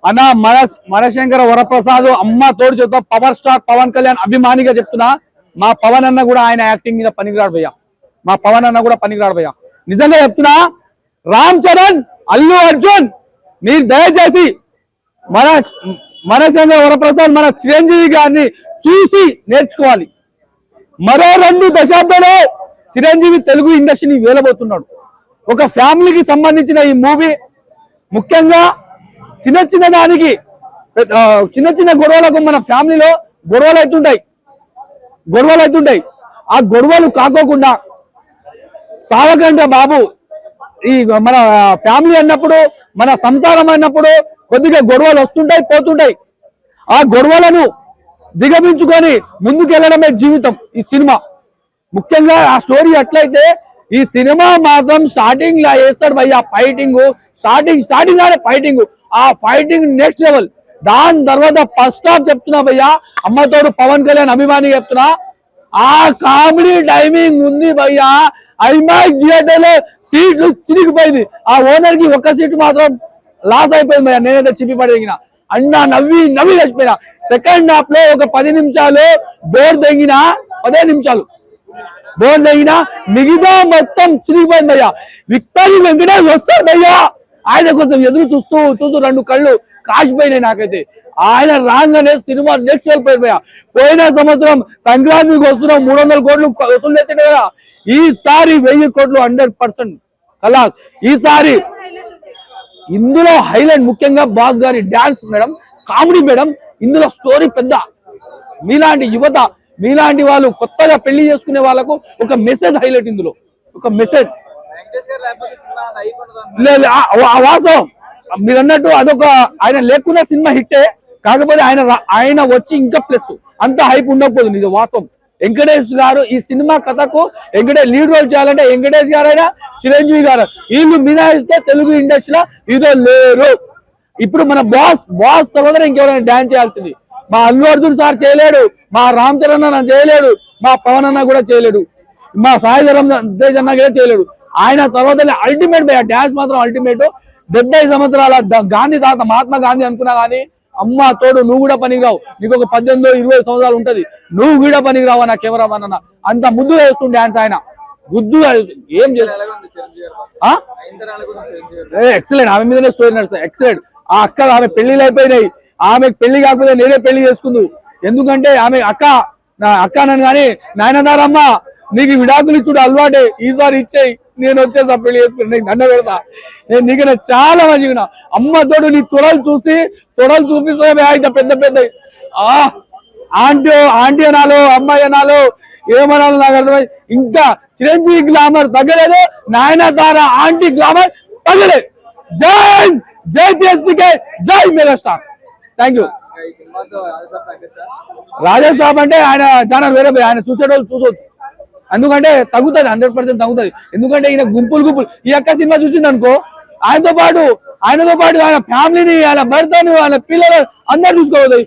అన్న మనశంకర వరప్రసాద్ అమ్మ తోడు చెప్తా పవర్ స్టార్ పవన్ కళ్యాణ్ అభిమానిగా చెప్తున్నా. మా పవన్ అన్న కూడా ఆయన యాక్టింగ్ మీద పనికిరాడు భయ్యా. మా పవన్ అన్న కూడా పనికిరాడు భయ్యా. నిజంగా చెప్తున్నా, రామ్ చరణ్, అల్లు అర్జున్ మీరు దయచేసి మనశంకర వరప్రసాద్ మన చిరంజీవి గారిని చూసి నేర్చుకోవాలి. మరో 2 దశాబ్దాలు చిరంజీవి తెలుగు ఇండస్ట్రీని వేలబోతున్నాడు. ఒక ఫ్యామిలీకి సంబంధించిన ఈ మూవీ ముఖ్యంగా చిన్న చిన్న గొడవలకు మన ఫ్యామిలీలో గొడవలు అవుతుంటాయి. ఆ గొడవలు కాకోకుండా సావకంట బాబు, ఈ మన ఫ్యామిలీ అన్నప్పుడు, మన సంసారం అన్నప్పుడు కొద్దిగా గొడవలు వస్తుంటాయి, పోతుంటాయి. ఆ గొడవలను దిగమించుకొని ముందుకెళ్లడమే జీవితం ఈ సినిమా. ముఖ్యంగా ఆ స్టోరీ ఎట్లయితే ఈ సినిమా మాత్రం స్టార్టింగ్ లా వేస్తాడు భయ్య. స్టార్టింగ్ లానే ఫైటింగ్, ఆ ఫైటింగ్ నెక్స్ట్ లెవెల్. దాని తర్వాత ఫస్ట్ హాఫ్ చెప్తున్నా భయ్య, అమ్మతోడు పవన్ కళ్యాణ్ అభిమాని చెప్తున్నా, ఆ కామెడీ టైమింగ్ ఉంది భయ్య. ఐమాక్స్ థియేటర్ లో సీట్లు చిరిగిపోయింది. ఆ ఓనర్ కి ఒక్క సీటు మాత్రం లాస్ అయిపోయింది భయ్య. నేనైతే చిప్పి పడేగిన అన్నా, నవ్వి చచ్చిపోయినా. సెకండ్ హాఫ్ లో ఒక 10 నిమిషాలు బోర్ తెగిన, 15 నిమిషాలు బోర్ తెగిన, మిగతా మొత్తం చిరిగిపోయింది భయ్య. విక్టరీ వెంకటేష్ వస్తాడు భయ్య, ఆయన కొంచెం ఎదురు చూస్తూ 2 కళ్ళు కాసిపోయినాయి నాకైతే. ఆయన రాగానే సినిమా నెక్స్ట్ వెళ్ళిపోయింది భయ్య. పోయిన సంవత్సరం సంక్రాంతికి వస్తున్నాం 300 కోట్లు వసూలు చేసాడు కదా, ఈసారి 1000 కోట్లు 100% కలాస్. ఈసారి ఇందులో హైలైట్ ముఖ్యంగా బాస్ గారి డాన్స్ మేడం, కామెడీ మేడం. ఇందులో స్టోరీ పెద్ద. మీలాంటి యువత, మీలాంటి వాళ్ళు కొత్తగా పెళ్లి చేసుకునే వాళ్ళకు ఒక మెసేజ్ హైలైట్. ఇందులో ఒక మెసేజ్ వాస్తవం మీరు అన్నట్టు. అదొక ఆయన లేకున్న సినిమా హిట్టే, కాకపోతే ఆయన వచ్చి ఇంకా ప్లస్ అంత హైప్ ఉండకపోతుంది. ఇది వాస్తవం. వెంకటేష్ గారు ఈ సినిమా కథకు లీడ్ రోల్ చేయాలంటే వెంకటేష్ గారైనా చిరంజీవి గారు, వీళ్ళు మినాయిస్తే తెలుగు ఇండస్ట్రీలో ఇదో లేరు. ఇప్పుడు మన బాస్ తర్వాత ఇంకెవరైనా డాన్స్ చేయాల్సింది. మా అల్లు అర్జున్ సార్ చేయలేడు, మా రామ్ చరణ్ అన్న చేయలేడు, మా పవన్ అన్న కూడా చేయలేడు, మా సాయి తేజ్ అన్న కూడా చేయలేడు. ఆయన తర్వాత అల్టిమేట్ డాన్స్ మాత్రం అల్టిమేట్. 70 సంవత్సరాల గాంధీ తాత మహాత్మా గాంధీ అనుకున్నా కానీ అమ్మ తోడు నువ్వు కూడా పనికిరావు. నీకు ఒక 18-20 సంవత్సరాలు ఉంటది, నువ్వు కూడా పనికిరావు నా కెమెరామన్ అన్న. అంత ముద్దుగా వేస్తుంది డాన్స్ ఆయన. గుద్దుగా ఏం చేస్తాడు, ఎక్సలెంట్. ఆమె మీదనే స్టోరీ నడుస్తుంది, ఎక్సలెంట్. ఆ అక్క ఆమె పెళ్లిళ్ళు అయిపోయినాయి, ఆమెకు పెళ్లి కాకపోతే నేనే పెళ్లి చేసుకుందు. ఎందుకంటే ఆమె అక్క నన్ను కానీ నాయనదారమ్మ నీకు విడాకులు ఇచ్చుడు అలవాటే, ఈసారి ఇచ్చేయి, నేను వచ్చేసా పెళ్లి చేసుకుని నీకు దండ పెడతా, నేను నీకు చాలా మంచిగా. అమ్మ తోడు నీ తొడలు చూపిస్తే అయితే పెద్ద ఆంటీ అనాలో అమ్మాయి అనాలో ఏమనాలో నాకు అర్థమై. ఇంకా చిరంజీవి గ్లామర్ తగ్గలేదు, నాయనతార ఆంటీ గ్లామర్ తగ్గలేదు. జై పిఎస్పీకే, జై మెగాస్టార్. Thank you. రాజాసాబ్ అంటే ఆయన చాలా వేరే, ఆయన చూసేటోళ్ళు చూసొచ్చు. ఎందుకంటే తగ్గుతుంది, 100% తగ్గుతుంది. ఎందుకంటే ఈయన గుంపులు ఈ యొక్క సినిమా చూసింది అనుకో, ఆయనతో పాటు ఆయన ఫ్యామిలీని, ఆయన భర్తను, ఆయన పిల్లలు అందరు చూసుకోవద్దు.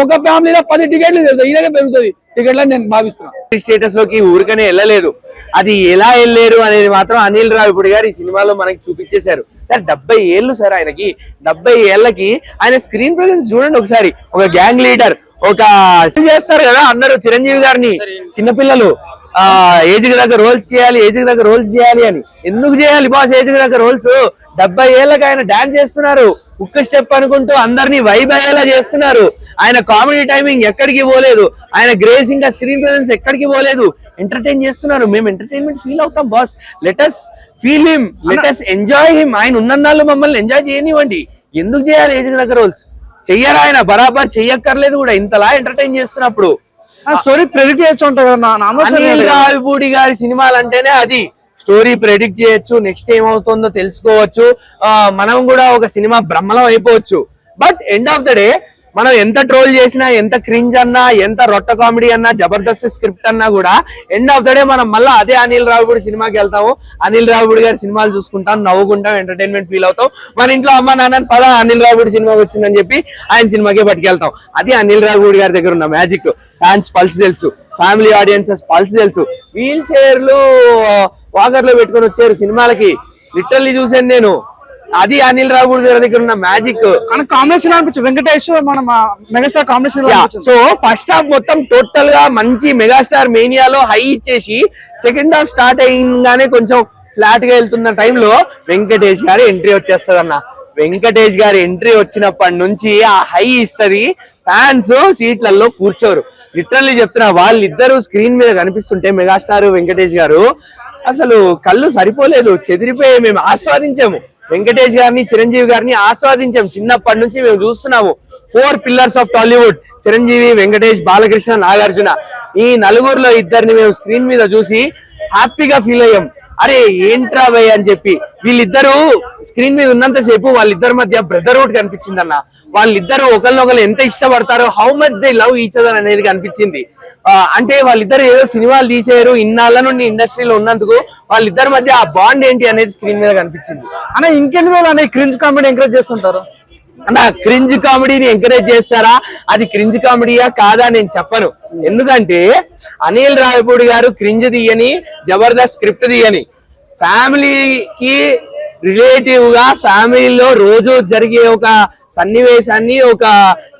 ఒక ఫ్యామిలీలో 10 టికెట్లు తెలుస్తాయి, ఈయనకే పెరుగుతుంది టికెట్లని నేను భావిస్తున్నాను. స్టేటస్ లోకి ఊరికనే వెళ్ళలేదు. అది ఎలా వెళ్ళారు అనేది మాత్రం అనిల్ రావిపూడి గారు ఈ సినిమాలో మనకి చూపించేశారు. 70 ఏళ్ళు సార్ ఆయనకి. 70 ఏళ్ళకి ఆయన స్క్రీన్ ప్రెజెన్స్ చూడండి ఒకసారి. ఒక గ్యాంగ్ లీడర్, ఒక చేస్తారు కదా అందరూ చిరంజీవి గారిని, చిన్నపిల్లలు ఏజ్ కి దగ్గర రోల్స్ చేయాలి అని. ఎందుకు చేయాలి బాస్ ఏజ్ కి దగ్గర రోల్స్? 70 ఏళ్ళకి ఆయన డాన్స్ చేస్తున్నారు, ఉక్క స్టెప్ అనుకుంటూ అందరినీ వైబ్ అయ్యేలా చేస్తున్నారు. ఆయన కామెడీ టైమింగ్ ఎక్కడికి పోలేదు, ఆయన గ్రేస్ ఇంకా స్క్రీన్ ప్రెజెన్స్ ఎక్కడికి పోలేదు. ఎంటర్టైన్ చేస్తున్నారు. మేము ఎంటర్టైన్మెంట్ ఫీల్ అవుతాం boss. Let us feel him, let us enjoy him. ఆయన ఉన్నన్నాళ్ళు మమ్మల్ని ఎంజాయ్ చేయనివ్వండి. ఎందుకు చేయాలి ఏజ్ కి దగ్గర రోల్స్? చెయ్యరా ఆయన, బరాబర్ చెయ్యక్కర్లేదు కూడా. ఇంతలా ఎంటర్టైన్ చేస్తున్నప్పుడు స్టోరీ ప్రెడిక్ట్ చేస్తూ ఉంటారు. అనిల్ రావిపూడి గారి సినిమాలు అంటేనే అది. స్టోరీ ప్రెడిక్ట్ చేయొచ్చు, నెక్స్ట్ ఏమవుతుందో తెలుసుకోవచ్చు, మనం కూడా ఒక సినిమా బ్రహ్మలం అయిపోవచ్చు. But end of the day మనం ఎంత ట్రోల్ చేసినా, ఎంత క్రింజ్ అన్నా, ఎంత రొట్ట కామెడీ అన్నా, జబర్దస్త్ స్క్రిప్ట్ అన్నా కూడా ఎండ్ ఆఫ్ ద డే మనం మళ్ళీ అదే అనిల్ రావిపూడి సినిమాకి వెళ్తాము. అనిల్ రావిపూడి గారి సినిమాలు చూసుకుంటాం, నవ్వుకుంటాం, ఎంటర్టైన్మెంట్ ఫీల్ అవుతాం. మన ఇంట్లో అమ్మ నాన్న పద అనిల్ రావిపూడి సినిమాకి వచ్చిందని చెప్పి ఆయన సినిమాకే పట్టుకెళ్తాం. అది అనిల్ రావిపూడి గారి దగ్గర ఉన్న మ్యాజిక్. ఫ్యాన్స్ పల్స్ తెలుసు, ఫ్యామిలీ ఆడియన్సెస్ పల్స్ తెలుసు. వీల్ చైర్లు వాకర్లో పెట్టుకొని వచ్చారు సినిమాలకి. లిటరల్లీ చూసాను నేను. అది అనిల్ రావుపూడి గారి దగ్గర ఉన్న మ్యాజిక్. కానీ కాంబినేషన్ అనిపించింది, వెంకటేష్ మన megastar combination. So first half మొత్తం టోటల్ గా మంచి మెగాస్టార్ మేనియాలో హై ఇచ్చేసి సెకండ్ హాఫ్ స్టార్ట్ అయ్యింగానే కొంచెం ఫ్లాట్ గా వెళ్తున్న టైంలో వెంకటేష్ గారి ఎంట్రీ వచ్చేస్తుంది అన్న. వెంకటేష్ గారి ఎంట్రీ వచ్చినప్పటి నుంచి ఆ హై ఇస్తది, ఫ్యాన్స్ సీట్లలో కూర్చోరు. లిటరల్లీ చెప్తున్నా, వాళ్ళిద్దరు స్క్రీన్ మీద కనిపిస్తుంటే మెగాస్టార్ వెంకటేష్ గారు అసలు కళ్ళు సరిపోలేదు, చెదిరిపోయి మేము ఆస్వాదించాము. వెంకటేష్ గారిని చిరంజీవి గారిని ఆస్వాదించాం. చిన్నప్పటి నుంచి మేము చూస్తున్నాము 4 పిల్లర్స్ ఆఫ్ టాలీవుడ్, చిరంజీవి, వెంకటేష్, బాలకృష్ణ, నాగార్జున. ఈ నలుగురులో ఇద్దరిని మేము స్క్రీన్ మీద చూసి హ్యాపీగా ఫీల్ అయ్యాం. అరే ఏంట్రా భయ్ అని చెప్పి. వీళ్ళిద్దరూ స్క్రీన్ మీద ఉన్నంతసేపు వాళ్ళిద్దరి మధ్య బ్రదర్హుడ్ కనిపించింది అన్న. వాళ్ళిద్దరు ఒకరినొకరు ఎంత ఇష్టపడతారో, how much they love each other అనేది కనిపించింది. అంటే వాళ్ళిద్దరు ఏదో సినిమాలు తీసేయరు, ఇన్నాళ్ళ నుండి ఇండస్ట్రీలో ఉన్నందుకు వాళ్ళిద్దరి మధ్య ఆ బాండ్ ఏంటి అనేది స్క్రీన్ మీద కనిపించింది. అన్న ఇంకెన్ని రోజులు అన్న క్రింజ్ కామెడీ ఎంకరేజ్ చేస్తుంటారు అన్న? క్రింజ్ కామెడీని ఎంకరేజ్ చేస్తారా? అది క్రింజ్ కామెడీయా కాదా నేను చెప్పను. ఎందుకంటే అనిల్ రావిపూడి గారు క్రింజ్ తీయని, జబర్దస్త్ స్క్రిప్ట్ తీయని, ఫ్యామిలీకి రిలేటివ్ గా ఫ్యామిలీలో రోజు జరిగే ఒక సన్నివేశాన్ని, ఒక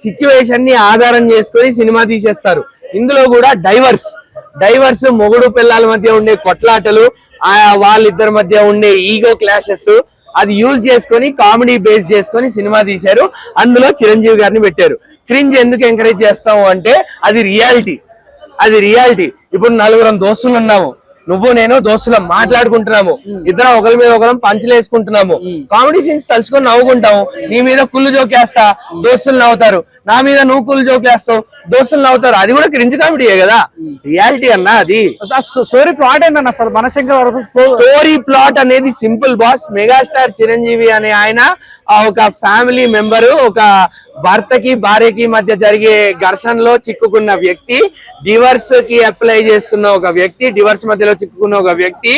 సిచ్యువేషన్ ని ఆధారం చేసుకొని సినిమా తీసేస్తారు. ఇందులో కూడా డైవర్స్ మొగుడు పిల్లల మధ్య ఉండే కొట్లాటలు, వాళ్ళిద్దరి మధ్య ఉండే ఈగో క్లాషెస్, అది యూజ్ చేసుకొని కామెడీ బేస్ చేసుకొని సినిమా తీశారు. అందులో చిరంజీవి గారిని పెట్టారు. క్రింజ్ ఎందుకు ఎంకరేజ్ చేస్తాము అంటే అది రియాలిటీ. ఇప్పుడు 4 దోస్తులు ఉన్నాము, నువ్వు నేను దోస్తులం మాట్లాడుకుంటున్నాము, ఇద్దరం ఒకరి మీద ఒకరం పంచులు వేసుకుంటున్నాము, కామెడీ సీన్స్ తలుచుకొని నవ్వుకుంటాము. నీ మీద కుళ్ళు జోకేస్తా, దోస్తులు నవ్వుతారు. నా మీద నువ్వు కుళ్ళు జోకేస్తావు, దోస్తులు నవ్వుతారు. అది కూడా క్రింజ్ కామెడీయే కదా, రియాలిటీ అన్న. అది స్టోరీ ప్లాట్ ఏందన్న అసలు? మనశంకర్ స్టోరీ ప్లాట్ అనేది సింపుల్ బాస్. మెగాస్టార్ చిరంజీవి అనే ఆయన ఒక ఫ్యామిలీ మెంబరు, ఒక భర్తకి భార్యకి మధ్య జరిగే ఘర్షణలో చిక్కుకున్న వ్యక్తి, డివర్స్ కి అప్లై చేస్తున్న ఒక వ్యక్తి, డివర్స్ మధ్యలో చిక్కుకున్న ఒక వ్యక్తి.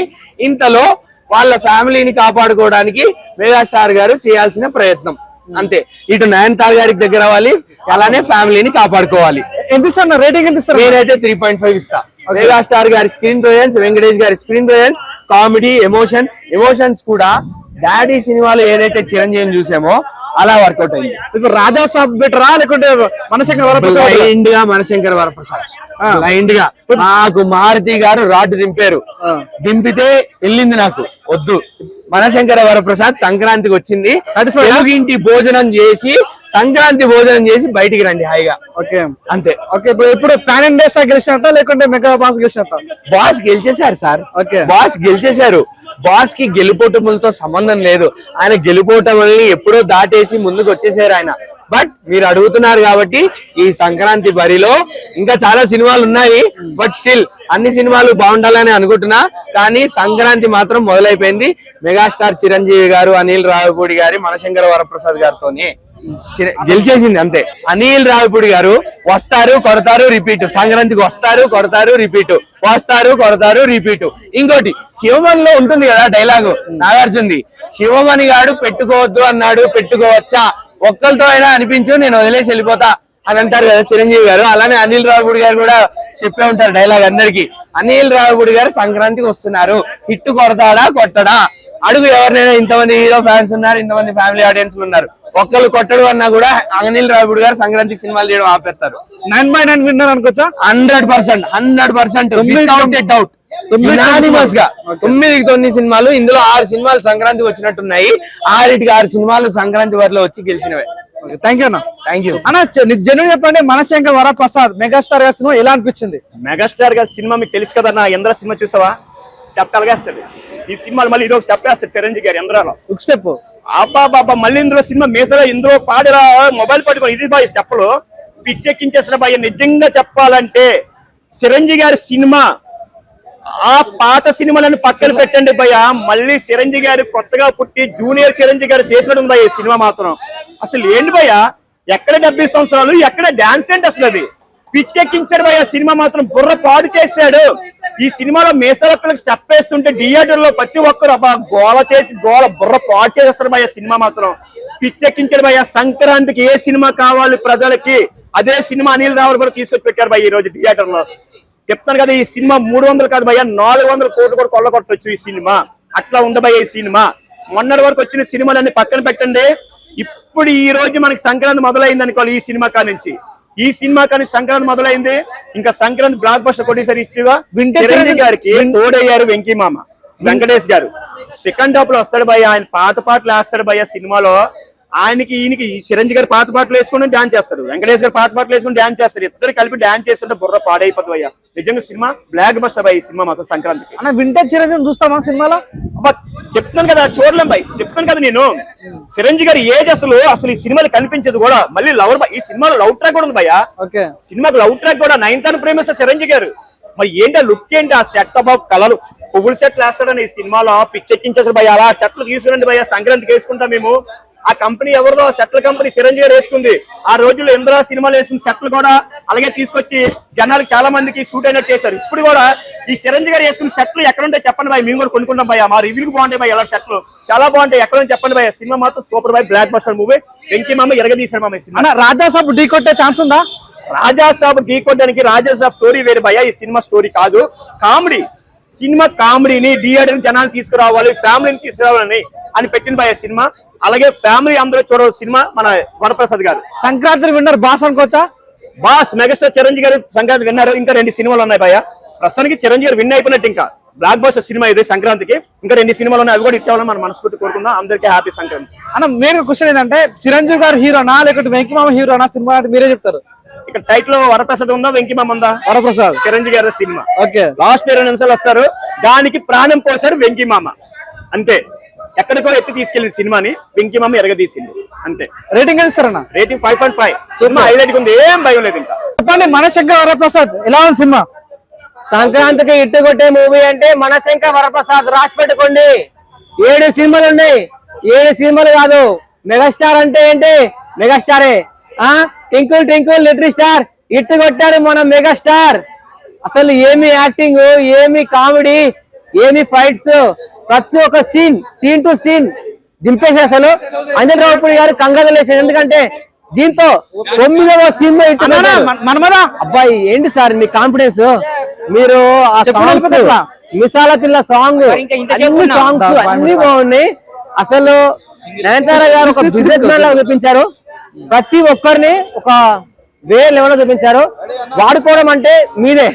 ఇంతలో వాళ్ళ ఫ్యామిలీని కాపాడుకోవడానికి మెగాస్టార్ గారు చేయాల్సిన ప్రయత్నం అంతే. ఇటు నయనతార గారికి దగ్గర అవ్వాలి, అలానే ఫ్యామిలీని కాపాడుకోవాలి. ఎంత ఇస్తారు రేటింగ్? ఎంత ఇస్తారు? నేనైతే 3.5 ఇస్తా. మెగాస్టార్ గారి స్క్రీన్ ప్రెజెన్స్, వెంకటేష్ గారి స్క్రీన్ ప్రెజెన్స్, కామెడీ, ఎమోషన్స్ కూడా డాడీ సినిమాలో ఏదైతే చిరంజీవిని చూసామో అలా వర్కౌట్ అయింది. ఇప్పుడు రాజా సాబ్ బెటరా లేకుంటే మనశంకర్ వరప్రసాద్? బ్లైండ్ గా మనశంకర్ వరప్రసాద్, బ్లైండ్ గా. నాకు మారుతి గారు రాడ్ దింపితే వెళ్ళింది, నాకు వద్దు. మనశంకర వరప్రసాద్ సంక్రాంతికి వచ్చింది, తెలుగింటి భోజనం చేసి సంక్రాంతి భోజనం చేసి బయటికి రండి హాయిగా. ఓకే అంతే. ఓకే ఇప్పుడు ప్యాన్ ఇండియా స్టార్ గెలిచినట్ట లేకుంటే మెగా బాస్ గెలిచినట్ట? బాస్ గెలిచేశారు సార్. ఓకే, బాస్ గెలిచేశారు. బాస్ కి గెలుపోటములతో సంబంధం లేదు. ఆయన గెలుపోటముల్ని ఎప్పుడో దాటేసి ముందుకు వచ్చేసారు ఆయన. బట్ మీరు అడుగుతున్నారు కాబట్టి ఈ సంక్రాంతి బరిలో ఇంకా చాలా సినిమాలు ఉన్నాయి. బట్ స్టిల్ అన్ని సినిమాలు బాగుండాలని అనుకుంటున్నా. కానీ సంక్రాంతి మాత్రం మొదలైపోయింది. మెగాస్టార్ చిరంజీవి గారు, అనిల్ రావిపూడి గారి, మనశంకర వరప్రసాద్ గారితోనే గెలిచేసింది అంతే. అనిల్ రావిపూడి గారు వస్తారు, కొడతారు, రిపీట్. సంక్రాంతికి వస్తారు, కొడతారు, రిపీట్, వస్తారు, కొడతారు, రిపీట్. ఇంకోటి శివమణిలో ఉంటుంది కదా డైలాగు నాగార్జునది, శివమణి గారు పెట్టుకోవద్దు అన్నాడు, పెట్టుకోవచ్చా, ఒక్కరితో అయినా అనిపించు, నేను వదిలేసి వెళ్ళిపోతా అని అంటారు కదా చిరంజీవి గారు. అలానే అనిల్ రావిపూడి గారు కూడా చెప్పే ఉంటారు డైలాగ్ అందరికి. అనిల్ రావిపూడి గారు సంక్రాంతికి వస్తున్నారు, హిట్ కొడతాడా కొట్టడా అడుగు ఎవరినైనా. ఇంతమంది హీరో ఫ్యాన్స్ ఉన్నారు, ఇంతమంది ఫ్యామిలీ ఆడియన్స్ ఉన్నారు, ఒక్కళ్ళు కొట్టడు అన్నా కూడా అనిల్ రావిపూడి గారు సంక్రాంతికి సినిమాలు చేయడం ఆపేస్తారు. 9/9 విన్నర్ అనుకోవచ్చా? 100% వితౌట్ ఎ డౌట్, యునానిమస్ గా 9 సినిమాలు. ఇందులో 6 సినిమాలు సంక్రాంతికి వచ్చినట్టున్నాయి. 6 సినిమాలు సంక్రాంతి వారిలో వచ్చి గెలిచినవే. థ్యాంక్ యూ అన్న. థ్యాంక్ యూ అన్న. జనం చెప్పండి, మనశంకర్ వరప్రసాద్ మెగాస్టార్ గారి సినిమా ఎలా అనిపించింది? మెగాస్టార్ గారి సినిమా మీకు తెలుసు కదా, నా ఎంద్ర సినిమా చూసావా? స్టెప్ అలాగేస్తుంది. ఈ సినిమాలు మళ్ళీ ఇదో స్టెప్ వేస్తారు చిరంజీవి గారు ఎంద్రాలో. ఒక స్టెప్ బాబా మళ్ళీ ఇందులో సినిమా మీసలో ఇందులో పాడిరా మొబైల్ పట్టుకొని ఇది బాయ్ స్టెప్లు పిచ్చెక్కించేసిన బాయ్. నిజంగా చెప్పాలంటే చిరంజీవి గారి సినిమా ఆ పాత సినిమాలను పక్కన పెట్టండి భయ్య, మళ్ళీ చిరంజీవి గారు కొత్తగా పుట్టి జూనియర్ చిరంజీవి గారు చేసినట్టు భయ్య ఈ సినిమా మాత్రం. అసలు ఏంటి భయ్య, ఎక్కడ 70 సంవత్సరాలు, ఎక్కడ డాన్స్ ఏంటి అసలు? అది పిచ్చెక్కించాడు భయ్య. సినిమా మాత్రం బుర్ర పాడు చేశాడు. ఈ సినిమాలో మేసలక్కలకు స్టెప్ వేస్తుంటే థియేటర్ లో ప్రతి ఒక్కరు అబ్బా గోల చేసి బుర్ర పాడు చేస్తారు భయ్య. సినిమా మాత్రం పిచ్చెక్కించాడు భయ్య. సంక్రాంతికి ఏ సినిమా కావాలి ప్రజలకి, అదే సినిమా అనిల్ రావుపూడి కూడా తీసుకొచ్చి పెట్టారు భయ్య ఈ రోజు థియేటర్ లో. చెప్తాను కదా, ఈ సినిమా 300 కాదు భయ్య, 400 కోట్లు కూడా కొల్లగొట్టొచ్చు ఈ సినిమా. అట్లా ఉండబోయే ఈ సినిమా మొన్నటి వరకు వచ్చిన సినిమాలన్నీ పక్కన పెట్టండి. ఇప్పుడు ఈ రోజు మనకి సంక్రాంతి మొదలైంది అనుకోవాలి. ఈ సినిమా కానించి సంక్రాంతి మొదలైంది. ఇంకా సంక్రాంతి బ్లాక్ బస్టర్ కొట్టేసారి ఇష్టగా చిరంజీవి గారికి తోడయ్యారు వెంకీ మామ వెంకటేష్ గారు. సెకండ్ హాఫ్ లో వస్తాడు భయ్య, ఆయన పాత పాటలు వేస్తాడు భయ్య సినిమాలో. ఈయనకి చిరంజీవి గారు పాత పాటలు వేసుకుని డాన్స్ చేస్తారు, వెంకటేష్ గారు పాత పాటలు వేసుకుని డాన్స్ చేస్తారు. ఇద్దరు కలిపి డాన్స్ చేస్తుంటే బుర్ర పాడైపోతుంది భయ్య. నిజంగా సినిమా బ్లాక్ బస్టర్ భయ్య. ఈ సినిమా మాత్రం సంక్రాంతికి అన్న వింటేజ్ చిరంజీవి చూస్తామా సినిమాలో? చెప్తున్నాను కదా, చూడలేం భయ్, చెప్తాను కదా నేను. చిరంజీవి గారి ఏజ్ అసలు ఈ సినిమాలో కనిపించదు కూడా. మళ్ళీ లవర్ ఈ సినిమాలో లవ్ ట్రాక్ కూడా ఉంది భయ్య. సినిమాకి లవ్ ట్రాక్ కూడా. నయనతార ప్రేమిస్తారు చిరంజీవి గారు. మరి ఏంటి ఆ లుక్ ఏంటి, ఆ సెట్ ఆఫ్ కలర్ పువ్వుల సెట్లు వేస్తాడని ఈ సినిమాలో పిచ్చెక్కించేసారు భయ్య. అలా సెట్లు తీసుకురండి భయ్య, సంక్రాంతికి వేసుకుంటాం మేము. ఆ కంపెనీ ఎవరిదో సెట్ల కంపెనీ చిరంజీవి గారు వేసుకుంది. ఆ రోజుల్లో ఇంద్ర సినిమాలు వేసుకున్న సెట్లు కూడా అలాగే తీసుకొచ్చి జనాలకు చాలా మందికి షూట్ అయినట్టు చేశారు. ఇప్పుడు కూడా ఈ చిరంజీవి గారు వేసుకున్న సెట్లు ఎక్కడ ఉంటాయి చెప్పండి భయ్య, మేము కూడా కొనుక్కుంటాం భయ్య. మా రివ్యూకి బాగుంటాయి భయ్య, ఎలా సెట్లు చాలా బాగుంటాయి. ఎక్కడ చెప్పండి భయ్య. సినిమా మాత్రం సూపర్ భయ్య, బ్లాక్ బస్టర్ మూవీ. వెంకీ మామ ఎరగదీశారు మామ. సినిమా రాజాసాబ్ ఢీ కొట్టే ఛాన్స్ ఉందా? రాజాసాబ్ ఢీ కొట్టడానికి రాజాసాబ్ స్టోరీ వేరు భయ్య, ఈ సినిమా స్టోరీ కాదు. కామెడీ సినిమా, కామెడీని థియేటర్ జనాలు తీసుకురావాలి, ఫ్యామిలీని తీసుకురావాలని అని పెట్టిన భయ్య సినిమా. అలాగే ఫ్యామిలీ అందరూ చూడవచ్చు సినిమా. మన వరప్రసాద్ గారు సంక్రాంతి విన్నర్ బాస్ అనుకోవచ్చా? బాస్ మెగాస్టార్ చిరంజీవి గారు సంక్రాంతి విన్నారు. ఇంకా 2 సినిమాలు ఉన్నాయి భయ్య. ప్రస్తుతానికి చిరంజీవి గారు విన్ అయిపోయినట్టు. ఇంకా బ్లాక్ బస్టర్ సినిమా ఇది సంక్రాంతికి. ఇంకా 2 సినిమాలు ఉన్నాయి, అవి కూడా ఇట్టాలని మనం మనస్ఫూర్తి కోరుకుందాం. అందరికీ హ్యాపీ సంక్రాంతి. అన్న మెయిన్ క్వశ్చన్ ఏంటంటే చిరంజీవి గారు హీరోనా లేకపోతే వెంకీ మామ హీరోనా సినిమా అంటే మీరే చెప్తారు. ఇక్కడ టైటిల్ వరప్రసాద్ ఉందా, వెంకీ మామ ఉందా? వరప్రసాద్. చిరంజీవి గారి సినిమా. ఓకే. లాస్ట్ 20 నిమిషాలు వస్తారు, దానికి ప్రాణం పోసారు వెంకీ మామ. అంతే, ఎక్కడికో ఎత్తి తీసుకెళ్ళింది సినిమాని వెంకీ మామ ఎరగదీసింది. అంతే. రేటింగ్ ఎంత ఇస్తారన్న? రేటింగ్ 5.5. సినిమా హైలైట్ ఉంది, ఏం భయం లేదు. ఇంకా చెప్పండి, మనశంకర్ వరప్రసాద్ ఎలా ఉంది సినిమా? సంక్రాంతికి ఇట్టు కొట్టే మూవీ అంటే మనశంకర్ వరప్రసాద్. రాసి పెట్టుకోండి, 7 సినిమాలు ఉన్నాయి. 7 సినిమాలు కాదు. మెగాస్టార్ అంటే ఏంటి? మెగాస్టారే. ట్వింకిల్ ట్వింకిల్ లిటిల్ స్టార్ ఇట్టు కొట్టాడు మన మెగాస్టార్. అసలు ఏమి యాక్టింగ్, ఏమి కామెడీ, ఏమి ఫైట్స్, ప్రతి ఒక్క సీన్ టు సీన్ దింపేసి అసలు అంజన్ రావుపూడి గారు కంగ్రాచులేషన్. ఎందుకంటే దీంతో 9వ సినిమా మనమదా. అబ్బాయి ఏంటి సార్ మీ కాన్ఫిడెన్స్? మీరు ఆ సాంగ్స్, మిసాల పిల్ల సాంగ్, అన్ని సాంగ్స్ అన్ని బాగున్నాయి. అసలు నయనతార గారు ఒక బిజినెస్ మ్యాన్ లాగా చూపించారు. ప్రతి ఒక్కరిని ఒక వేరే లెవెల్ లో చూపించారు. వాడుకోవడం అంటే మీదే.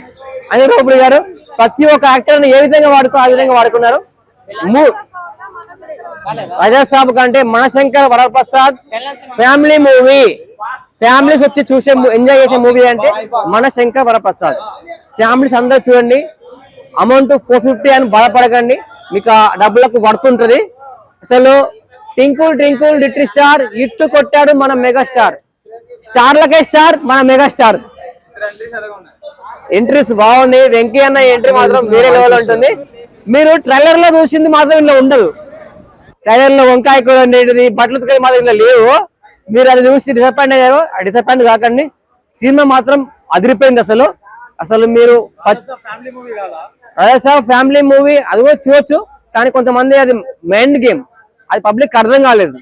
అంజన్ రావుపూడి గారు ప్రతి ఒక్క యాక్టర్ ని ఏ విధంగా ఆ విధంగా వాడుకున్నారు. రాజాసాబ్ కంటే Manashankar Varaprasad family movie. Families వచ్చి చూసే ఎంజాయ్ చేసే మూవీ అంటే మనశంకర్ వరప్రసాద్. ఫ్యామిలీస్ అందరూ చూడండి. అమౌంట్ 450 అని బాధపడకండి, మీకు ఆ డబ్బులకు పడుతుంటది. అసలు ట్వింకిల్ ట్వింకిల్ లిటిల్ స్టార్ ఇట్టు కొట్టాడు మన మెగాస్టార్. స్టార్లకే స్టార్ మన మెగాస్టార్. ఎంట్రీస్ బాగుంది. వెంకీ అన్న ఎంట్రీ మాత్రం వేరే లెవెల్ ఉంటుంది. మీరు ట్రైలర్ లో చూసింది మాత్రం ఇలా ఉండదు. ట్రైలర్ లో వంకాయ కూర ఉండేది, బట్టలు ఉతికేది మాత్రం ఇలా లేవు. మీరు అది చూసి డిసప్పాయింట్ అయ్యారు. డిసప్పాయింట్ కాకండి, సినిమా మాత్రం అదిరిపోయింది. అసలు మీరు రాజాసాబ్ ఫ్యామిలీ మూవీ అది కూడా చూడొచ్చు. కానీ కొంతమంది అది మైండ్ గేమ్, అది పబ్లిక్ అర్థం కాలేదు.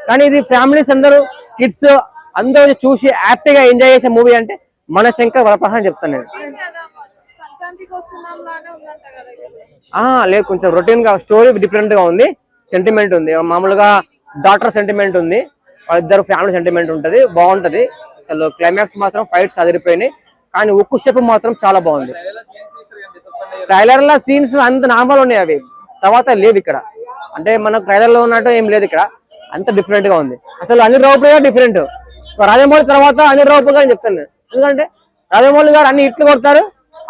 కానీ ఇది ఫ్యామిలీస్ అందరూ, కిడ్స్ అందరూ చూసి హ్యాపీగా ఎంజాయ్ చేసే మూవీ అంటే మనశంకర్ వరప్రసాద్ చెప్తాను నేను. లేదు, కొంచెం రొటీన్ గా స్టోరీ డిఫరెంట్ గా ఉంది. సెంటిమెంట్ ఉంది, మామూలుగా డాటర్ సెంటిమెంట్ ఉంది, వాళ్ళిద్దరు ఫ్యామిలీ సెంటిమెంట్ ఉంటది, బాగుంటది. అసలు క్లైమాక్స్ మాత్రం ఫైట్స్ అదిరిపోయినాయి. కానీ ఒక్క స్టెప్ మాత్రం చాలా బాగుంది. ట్రైలర్ లో సీన్స్ అంత నార్మల్ ఉన్నాయి, అవి తర్వాత లేవు ఇక్కడ. అంటే మనకు ట్రైలర్ లో ఉన్నట్టు ఏం లేదు ఇక్కడ, అంత డిఫరెంట్ గా ఉంది. అసలు అంజన్ రావుపూడి గారు డిఫరెంట్. రాజమౌళి తర్వాత అంజన్ రావుపూడి గారు చెప్తాను. ఎందుకంటే రాజమౌళి గారు అన్ని ఇట్లు కొడతారు,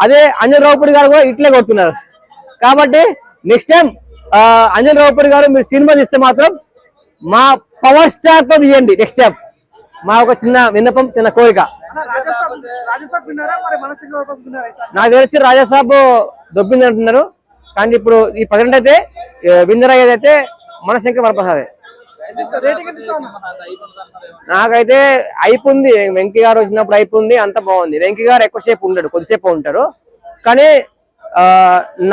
అదే అంజన్ రావుపూడి గారు కూడా ఇట్లే కొడుతున్నారు. కాబట్టి నెక్స్ట్ టైం అంజన్ రావుపూడి గారు మీరు సినిమా తీస్తే మాత్రం మా పవర్ స్టార్ తో తీయండి. నెక్స్ట్ టైం మా ఒక చిన్న విన్నపం, చిన్న కోరిక. నాకు తెలిసి రాజాసాబ్ దొబ్బింది అంటున్నారు. కానీ ఇప్పుడు ఈ ప్రజెంట్ అయితే విన్నర్ అయ్యేదైతే మనశంకర్ వరప్రసాద్. నాకైతే అయిపోయింది. వెంకీ గారు వచ్చినప్పుడు అయిపోయింది, అంత బాగుంది. వెంకీ గారు ఎక్కువసేపు ఉండడు, కొద్దిసేపు ఉంటారు. కానీ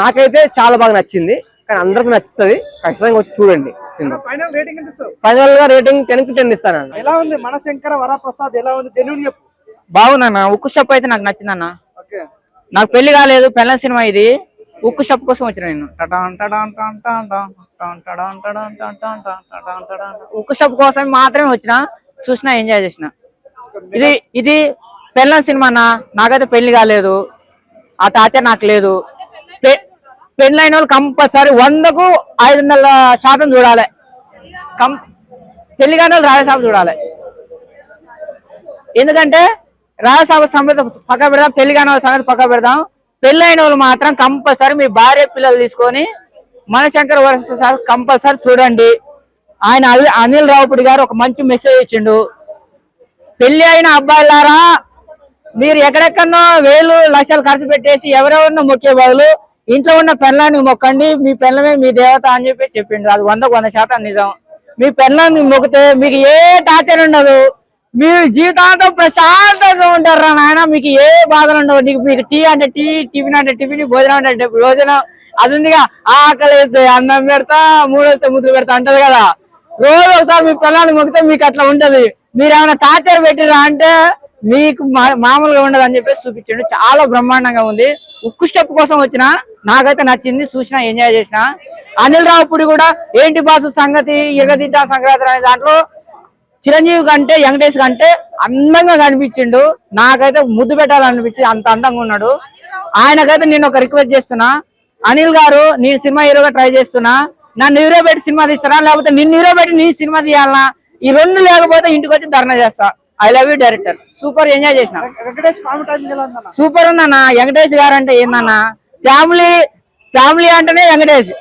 నాకైతే చాలా బాగా నచ్చింది. కానీ అందరికి నచ్చుతుంది, ఖచ్చితంగా వచ్చి చూడండి. ఫైనల్ గా రేటింగ్ 10 కి 10 ఇస్తాను. ఎలా ఉంది మనశంకర్ వరప్రసాద్? ఎలా ఉంది? బాగుందన్న. ఉక్కు స్టెప్ అయితే నాకు నచ్చిందన్న. నాకు పెళ్లి కాలేదు, పెళ్ళ సినిమా ఇది. ఉక్కు స్టెప్ కోసం వచ్చిన నేను ఉక్కు స్టెప్ కోసం మాత్రమే వచ్చిన, చూసిన ఎంజాయ్ చేసిన. ఇది పెళ్ళం సినిమా నాకైతే పెళ్లి కాలేదు, ఆ టార్చర్ నాకు లేదు. పెళ్ళైన వాళ్ళు కంపల్సరీ 100కు 500% చూడాలి. పెళ్లి కాని వాళ్ళు రాజసాబు చూడాలి. ఎందుకంటే రాజసాబు సంగతి పక్క పెడదాం, పెళ్లి కాని వాళ్ళ సంగతి పక్క పెడదాం. పెళ్ళైన వాళ్ళు మాత్రం కంపల్సరీ మీ భార్య పిల్లలు తీసుకొని మనశంకర్ వరప్రసాద్ కంపల్సరీ చూడండి. ఆయన అనిల్ రావుపూడి గారు ఒక మంచి మెసేజ్ ఇచ్చిండు. పెళ్లి అయిన అబ్బాయిలారా, మీరు ఎక్కడెక్కడో వేలు లక్షలు ఖర్చు పెట్టేసి ఎవరెవరినో మొక్కే బదులు ఇంట్లో ఉన్న పెళ్ళాన్ని మొక్కండి, మీ పెళ్ళమే మీ దేవత అని చెప్పిండు. అది 100% నిజం. మీ పెళ్ళాన్ని మొక్కితే మీకు ఏ టార్చర్ ఉండదు, మీరు జీవితాంతం ప్రశాంతంగా ఉంటారు నాయన. మీకు ఏ బాధలు ఉండవు. మీకు టీ అంటే టీ, టిఫిన్ అంటే టిఫిన్, భోజనం అంటే భోజనం. అది ఉందిగా, ఆకలి వేస్తే అన్నం పెడతా, మూడేస్తే ముద్దులు పెడతా అంటది కదా. రోజు ఒకసారి మీ పిల్లల్ని మొక్కితే మీకు అట్లా ఉంటది. మీరు ఏమైనా టార్చర్ పెట్టిరా అంటే మీకు మామూలుగా ఉండదు అని చెప్పేసి చూపించండి. చాలా బ్రహ్మాండంగా ఉంది. ఉక్కు స్టెప్ కోసం వచ్చిన, నాకైతే నచ్చింది, చూసిన ఎంజాయ్ చేసిన. అనిల్ రావుపూడి కూడా ఏంటి బాసు సంగతి, ఎగదిద్దా సంక్రాంతి అనే దాంట్లో చిరంజీవి కంటే వెంకటేష్ కంటే అందంగా కనిపించిండు. నాకైతే ముద్దు పెట్టాలనిపించి అంత అందంగా ఉన్నాడు. ఆయనకైతే నేను ఒక రిక్వెస్ట్ చేస్తున్నా, అనిల్ గారు నేను సినిమా హీరోగా ట్రై చేస్తున్నా, నన్ను హీరో పెట్టి సినిమా తీస్తారా, లేకపోతే నిన్ను హీరో పెట్టి నీ సినిమా తీయాలనా? ఈ రెండు లేకపోతే ఇంటికి వచ్చి ధర్నా చేస్తా. I love you director. Super enjoy చేసిన. సూపర్ ఉందన్న. వెంకటేష్ గారు అంటే ఏందన్న, ఫ్యామిలీ అంటేనే వెంకటేష్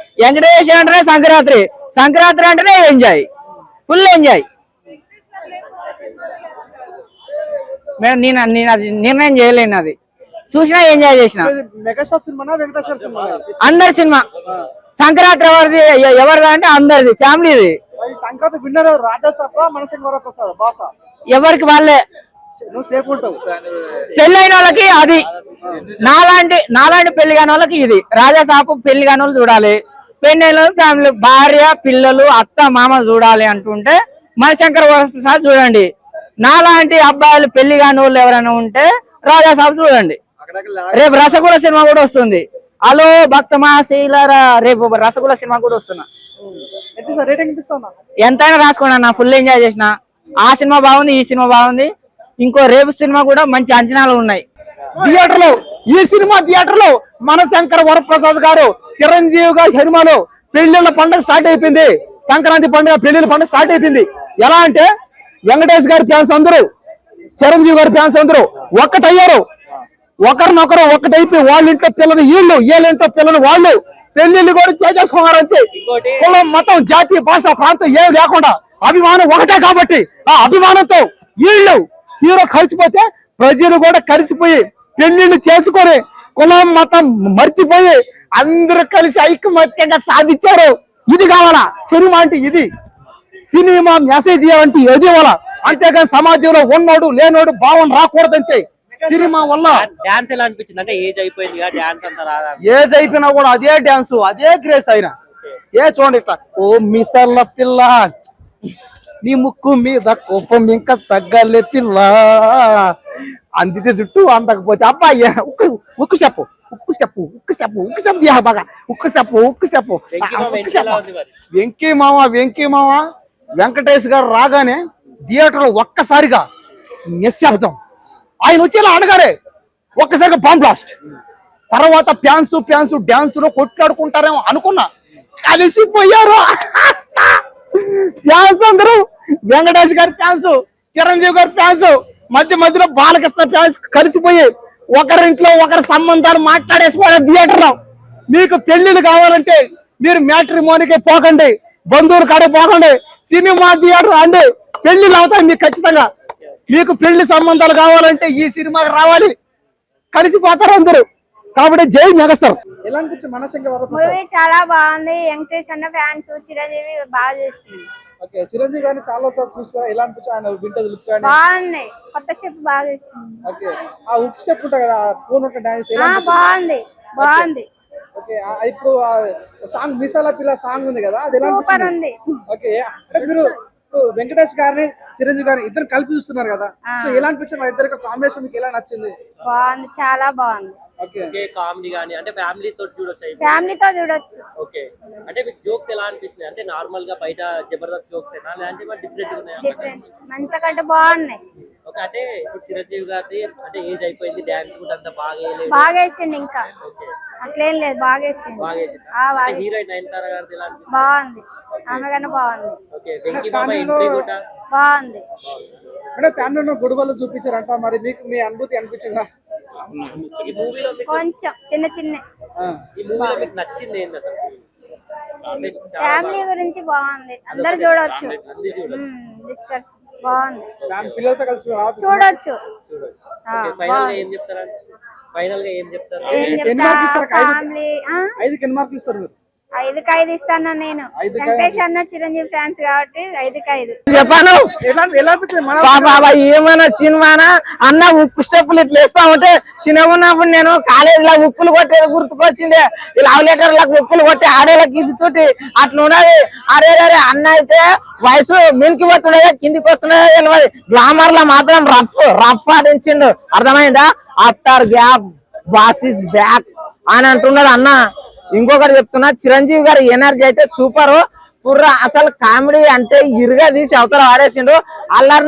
అంటేనే సంక్రాంతి అంటేనే ఎంజాయ్, ఫుల్ ఎంజాయ్. మేడం నేను అది నిర్ణయం చేయలేను, అది చూసినా ఎంజాయ్ చేసిన. అందరి సినిమా. సంక్రాంతి ఎవరిది అంటే అందరిది, ఫ్యామిలీది. సంక్రాంతి విన్నర్ రాజాసాబ్, మనశంకర్ వరప్రసాద్, బాస ఎవరికి వాళ్ళే. పెళ్ళైన వాళ్ళకి అది, నాలాంటి పెళ్లి కాని వాళ్ళకి ఇది. రాజాసాబు పెళ్లి కాని వాళ్ళు చూడాలి, పెళ్ళైన ఫ్యామిలీ, భార్య పిల్లలు అత్త మామ చూడాలి అంటుంటే మనశంకర్ వరప్రసాద్ చూడండి. నాలాంటి అబ్బాయిలు పెళ్లి కాని వాళ్ళు ఎవరైనా ఉంటే రాజాసాబు చూడండి. రేపు రసగుల్ల సినిమా కూడా వస్తుంది. హలో భక్త మహాశీలరా, రేపు రసగుల్ల సినిమా కూడా వస్తున్నా. ఎంతైనా రాసుకోండి అన్న, ఫుల్ ఎంజాయ్ చేసిన. ఆ సినిమా బాగుంది, ఈ సినిమా బాగుంది. ఇంకో రేపు సినిమా కూడా మంచి అంచనాలు ఉన్నాయి. ఈ సినిమా థియేటర్ లో మనశంకర్ వరప్రసాద్ గారు చిరంజీవి గారి సినిమాలో పెళ్లిళ్ళ పండుగ స్టార్ట్ అయిపోయింది. సంక్రాంతి పండుగ, పెళ్లిళ్ళ పండుగ స్టార్ట్ అయిపోయింది. ఎలా అంటే వెంకటేష్ గారి ఫ్యాన్స్ అందరూ, చిరంజీవి గారి ఫ్యాన్స్ అందరూ ఒక్కటయ్యారు. ఒకరినొకరు ఒక్కటైపోయి వాళ్ళ ఇంట్లో పిల్లలు వీళ్ళ ఇంట్లో పిల్లలు వాళ్ళు పెళ్లిళ్ళు కూడా చేసుకున్నారు. అంతే. కులం, మతం, జాతి, భాష, ప్రాంతం ఏమి లేకుండా అభిమానం ఒకటే. కాబట్టి ఆ అభిమానంతో వీళ్ళు హీరో కలిసిపోతే ప్రజలు కూడా కలిసిపోయి పెళ్లిళ్ళు చేసుకొని కులం మతం మర్చిపోయి అందరూ కలిసి ఐకమత్యంగా సాధించారు. ఇది కావాలా సినిమా అంటే, ఇది సినిమా మెసేజ్ అంటే ఇది వాళ్ళ. అంతేగాని సమాజంలో ఉన్నోడు లేనోడు భావన రాకూడదంటే సినిమా వల్ల. డాన్స్ ఎలా అనిపించింది అంటే ఏజ్ అయిపోయింది, డాన్స్ అంతా రాదా? ఏజ్ అయిపోయినా కూడా అదే డాన్స్, అదే గ్రేస్ అయినా. చూడండి ఇట్లా, ఓ మిసల్ల పిల్ల నీ ముక్కు మీద కోపం ఇంకా తగ్గలే పిల్ల, అందితే జుట్టు అందకపోతే అబ్బాయి ఉక్కు స్టెప్ బాగా ఉక్కు స్టెప్. వెంకీ మామ వెంకటేష్ గారు రాగానే థియేటర్ లో ఒక్కసారిగా నిశ్శబ్దం. ఆయన వచ్చేలా అనగానే ఒక్కసారిగా బాంబ్ బ్లాస్ట్. తర్వాత ఫ్యాన్స్ డాన్స్ లో కొట్లాడుకుంటారేమో అనుకున్నా, కలిసిపోయారు ఫ్యాన్స్ అందరూ. వెంకటేష్ గారి ఫ్యాన్స్, చిరంజీవి గారి ఫ్యాన్స్, మధ్యలో బాలకృష్ణ ఫ్యాన్స్ కలిసిపోయి ఒకరింట్లో ఒకరి సంబంధాలు మాట్లాడేసుకోవాలి. థియేటర్ లో మీకు పెళ్లిళ్ళు కావాలంటే మీరు మ్యాట్రిమోనీకి పోకండి, బంధువులు కాడే పోకండి, సినిమా థియేటర్ అండి, పెళ్లిళ్ళు అవుతాయి మీకు ఖచ్చితంగా. మీకు పెళ్లి సంబంధాలు కావాలంటే ఈ సినిమాకి రావాలి, కలిసిపోతారు అందరూ. కాబట్టి జై మెగాస్టార్. ఎలా అనిపించింది మనశంకర్ వరప్రసాద్? మూవీ చాలా బాగుంది. వెంకటేష్ అన్న ఫ్యాన్స్, చిరంజీవి బాగా చేసింది. ఓకే, చిరంజీవి గారిని చాలా చూస్తారా? ఎలా అనిపించింది ఆయన వింటేజ్ లుక్ కానీ? బాగుంది, కొత్త స్టెప్ బాగా చేసింది. ఓకే, ఆ హుక్ స్టెప్ ఉంటుంది కదా, పూన్ ఉంటే డాన్స్ ఎలా బాగుంది. ఓకే, ఇప్పుడు సాంగ్ మిసాల పిల్ల సాంగ్ ఉంది కదా, అది ఎలా సూపర్ ఉంది. ఓకే, అంటే మీరు వెంకటేష్ గారిని చిరంజీవి గారిని ఇద్దరు కలిపి చూస్తున్నారు కదా, సో ఎలా అనిపించింది? మా ఇద్దరికి కాంబినేషన్ మీకు ఎలా నచ్చింది? బాగుంది, చాలా బాగుంది. ఓకే కామెడీ కానీ అంటే ఫ్యామిలీ తోటి చూడొచ్చు ఫ్యామిలీతో చూడొచ్చు. ఓకే అంటే మీకు జోక్స్ ఎలా అనిపిస్తున్నాయి అంటే నార్మల్ గా బయట జబర్దస్త్ జోక్స్ ఏనా లేదంటే మరి డిఫరెంట్ ఉన్నాయా డిఫరెంట్ అంతకంటే బాగున్నాయి. ఓకే అంటే ఇప్పుడు చిరంజీవి గారి అంటే ఏజ్ అయిపోయింది డాన్స్ కూడా అంత బాగా వేయలేదు బాగా వేసిండు, ఇంకా ఓకే అట్లేం లేదు, బాగా వేసిండు. బాగా వేసిండు బాగా హీరోయిన్ నయనతార గారిది ఎలా అనిపిస్తుంది బాగుంది, ఆమె కన్నా బాగుంది. ఓకే వెంకీ మామ ఎంట్రీ కూడా బాగుంది. అంటే ఫ్యామిలీలో గొడవలు చూపించారంట, మరి మీకు మీ అనుభూతి అనిపించిందా? ఈ మూవీలో మీకు కొంచెం చిన్న చిన్న ఈ మూవీలో మీకు నచ్చింది ఏంది అసలు అంటే చాలా ఫ్యామిలీ గురించి బాగుంది, అందరు చూడొచ్చు. అన్ని చూడొచ్చు డిస్కస్ బాగుంది, పిల్లలతో కలిసి రావచ్చు. చూడొచ్చు. చూడొచ్చు ఫైనల్ గా ఏం చెప్తారా ఫైనల్ గా ఏం చెప్తారు ఎన్ని మార్కులు ఇస్తారు? ఫ్యామిలీ 5కి ఎన్ని మార్కులు ఇస్తారు మీరు? 5కి 5 ఇస్తాను నేను. వెంకటేష్ అన్న చిరంజీవి ఫ్యాన్స్ కాబట్టి 5కి 5. చెప్పాను ఎలా అనిపించింది? బాబా ఏమైనా సినిమానా అన్న ఉప్పు స్టెప్పులు ఇట్లా వేస్తా ఉంటే సినిమా ఉన్నప్పుడు నేను కాలేజీలో ఉప్పులు కొట్టేది గుర్తుకొచ్చిండే. ఈ లవ్ లెటర్లకు ఉప్పులు కొట్టి ఆడేళ్ళకి ఇది తోటి అట్లా ఉన్నది. అరే అరే అన్న అయితే వయసు మిల్కి పోతున్నాయో కిందికి వస్తున్నాయో తెలియదు, గ్లామర్ లో మాత్రం రఫ్ ఆడించిండు. అర్థమైందా? After gap boss is back అని అంటున్నాడు అన్న. ఇంకొకటి చెప్తున్నా, చిరంజీవి గారి ఎనర్జీ అయితే సూపర్ పుర్రా. అసలు కామెడీ అంటే ఇరుగా తీసి అవతల వాడేసిండు. అల్లరి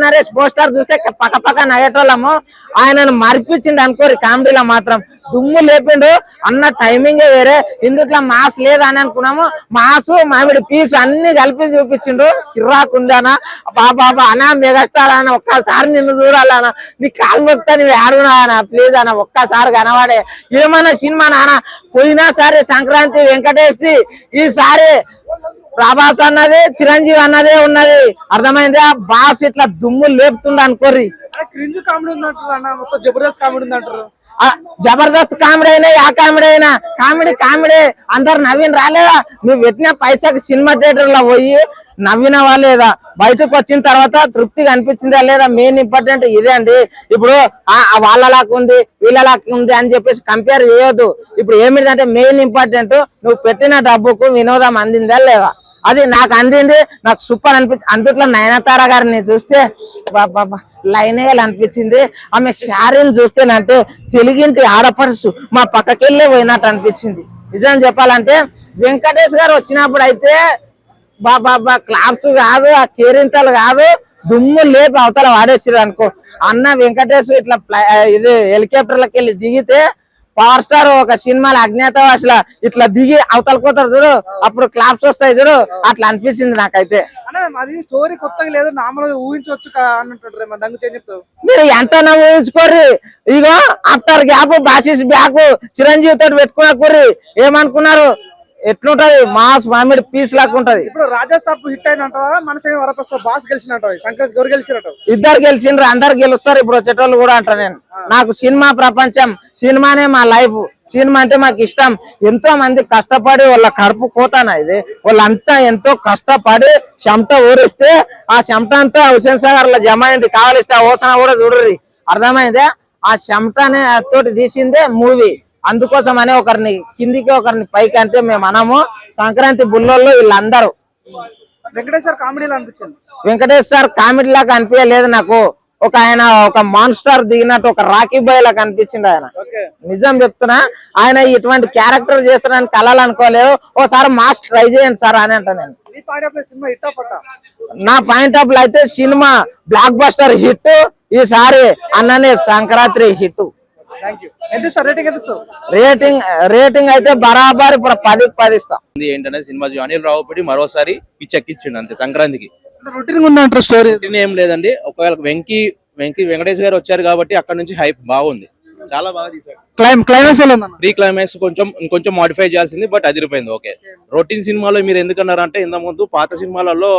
నరేష్ పోస్టర్ చూస్తే పక్క నగేటోళ్ళము. ఆయనను మరిపించిండు అనుకోరి, కామెడీలో మాత్రం దుమ్ము లేపిండు అన్న. టైమింగే వేరే, ఇందుట్లో మాస్ లేదని అనుకున్నాము. మాసు మామిడి పీసు అన్ని కలిపి చూపించిండు. కిర్రాకుండానా బాబా అనా మెగాస్టార్ అన్న, ఒక్కసారి నిన్ను చూడాలన్నా, నీ కాలు మొక్తా నువ్వు ఆడుకున్నా అన్న, ప్లీజ్ అన్న ఒక్కసారి కనవాడే. ఏమన్నా సినిమా నాన్న పోయినా సరే సంక్రాంతి వెంకటేష్ది, ఈసారి ప్రభాస్ అన్నది చిరంజీవి అన్నదే ఉన్నది. అర్థమైందా? బాస్ ఇట్లా దుమ్ము లేపుతుండ అనుకోర్రి. క్రింజ్ కామెడీ ఉందంటారు అన్న, మొత్తం జబర్దస్త్ కామెడీ ఉందంటారు. జబర్దస్త్ కామెడీ అయినా యా కామెడీ అయినా కామెడీ అందరు నవ్విన రాలేదా? నువ్వు పెట్టిన పైసాకి సినిమా థియేటర్ లో పోయి నవ్వినవా లేదా? బయటకు వచ్చిన తర్వాత తృప్తిగా అనిపించిందా లేదా? మెయిన్ ఇంపార్టెంట్ ఇదే అండి. ఇప్పుడు వాళ్ళలాగా ఉంది వీళ్ళలాగా ఉంది అని చెప్పేసి కంపేర్ చేయొద్దు. ఇప్పుడు ఏమిటంటే మెయిన్ ఇంపార్టెంట్ నువ్వు పెట్టిన డబ్బుకు వినోదం అందిందా లేదా? అది నాకు అందింది, నాకు సూపర్ అనిపించింది. అందుట్లో నయనతార గారిని చూస్తే బాబా లైనేయాలి అనిపించింది. ఆమె శారీని చూస్తేనంటే తెలుగింటి ఆడపడుచు మా పక్కకెళ్ళే పోయినట్టు అనిపించింది. నిజం చెప్పాలంటే వెంకటేష్ గారు వచ్చినప్పుడు అయితే బాబా క్లాప్స్ కాదు, ఆ కేరింతలు కాదు, దుమ్ము లేపి అవతల వాడేసారు అనుకో. అన్న వెంకటేష్ ఇట్లా ఇది హెలికాప్టర్లకి వెళ్ళి దిగితే పవర్ స్టార్ ఒక సినిమాలో అజ్ఞాతవాసుల ఇట్లా దిగి అవతల పోతారు చూడు, అప్పుడు క్లాప్స్ వస్తాయి చూడు, అట్లా అనిపించింది నాకైతే. అది స్టోరీ కొత్తగా లేదు, నార్మల్గా ఊహించవచ్చు అన్నట్టు దాని ఏం చెప్తావు? మీరు ఎంత ఊహించుకోర్రి. ఇగో after gap boss is back Chiranjeevi తోటి పెట్టుకున్న కూర్రి. ఏమనుకున్నారు? ఎట్లుంటది? మాస్ మామిడి పీస్ లాగా ఉంటది. ఇప్పుడు రాజా సాబ్ హిట్ అయినంటావా, మనసు వరప్రసాద్ బాస్ గెలిచినట్టు, సంక్రాంతి ఎవరు గెలిచినట్టు? ఇద్దరు గెలిచిండ్రు, అందరు గెలుస్తారు. ఇప్పుడు వచ్చేటోళ్ళు కూడా అంట. నేను నాకు సినిమా ప్రపంచం, సినిమానే మా లైఫ్, సినిమా అంటే మాకు ఇష్టం. ఎంతో మంది కష్టపడి వాళ్ళ కడుపు కోతానా ఇది, వాళ్ళంతా ఎంతో కష్టపడి చెమట ఊరిస్తే ఆ చెమట అంతా హుసేన్ సాగర్ లో జమ అయింది. కావాలిస్తే ఆ ఓసన కూడా చూడరు. అర్థమైందే? ఆ చెమటనే తోటి తీసిందే మూవీ. అందుకోసం అనే ఒకరిని కిందికి ఒకరిని పైకి అంటే మేము అనము. సంక్రాంతి బుల్లోళ్ళు వీళ్ళందరూ. వెంకటేష్ సార్ కామెడీలో అనిపించింది. వెంకటేష్ సార్ కామెడీ లాగా అనిపించలేదు నాకు. ఆయన ఒక మాన్స్టర్ దిగినట్టు, ఒక రాకీ బాయ్ లాగా అనిపించింది ఆయన. నిజం చెప్తున్నా, ఆయన ఇటువంటి క్యారెక్టర్ చేస్తానని కలలు అనుకోలేదు. ఓసారి మాస్ ట్రై చేయండి సార్ అని అంట. నేను నా పాయింట్ ఆఫ్ లో అయితే సినిమా బ్లాక్ బస్టర్ హిట్, ఈసారి అన్ననే సంక్రాంతి హిట్. రేటింగ్ అయితే బరాబర్ 10కి 10 ఇస్తాం. ఏంటనే సినిమా అనిల్ రావుపూడి మరోసారి పిచ్చెక్కించిండు అంతే. సంక్రాంతికి రొటీన్ ఉందంటారు స్టోరీ? ఏం లేదండి. ఒకవేళ వెంకటేష్ గారు వచ్చారు కాబట్టి అక్కడ నుంచి హైప్ బాగుంది, చాలా బాగా తీశారు. క్లైమాక్స్ ప్రీ క్లైమాక్స్ ఇంకొంచెం మాడిఫై చేయాల్సింది, బట్ అదిరిపోయింది. ఓకే. రొటీన్ సినిమాలో మీరు ఎందుకన్నారంటే ఇంత ముందు పాత సినిమాలలో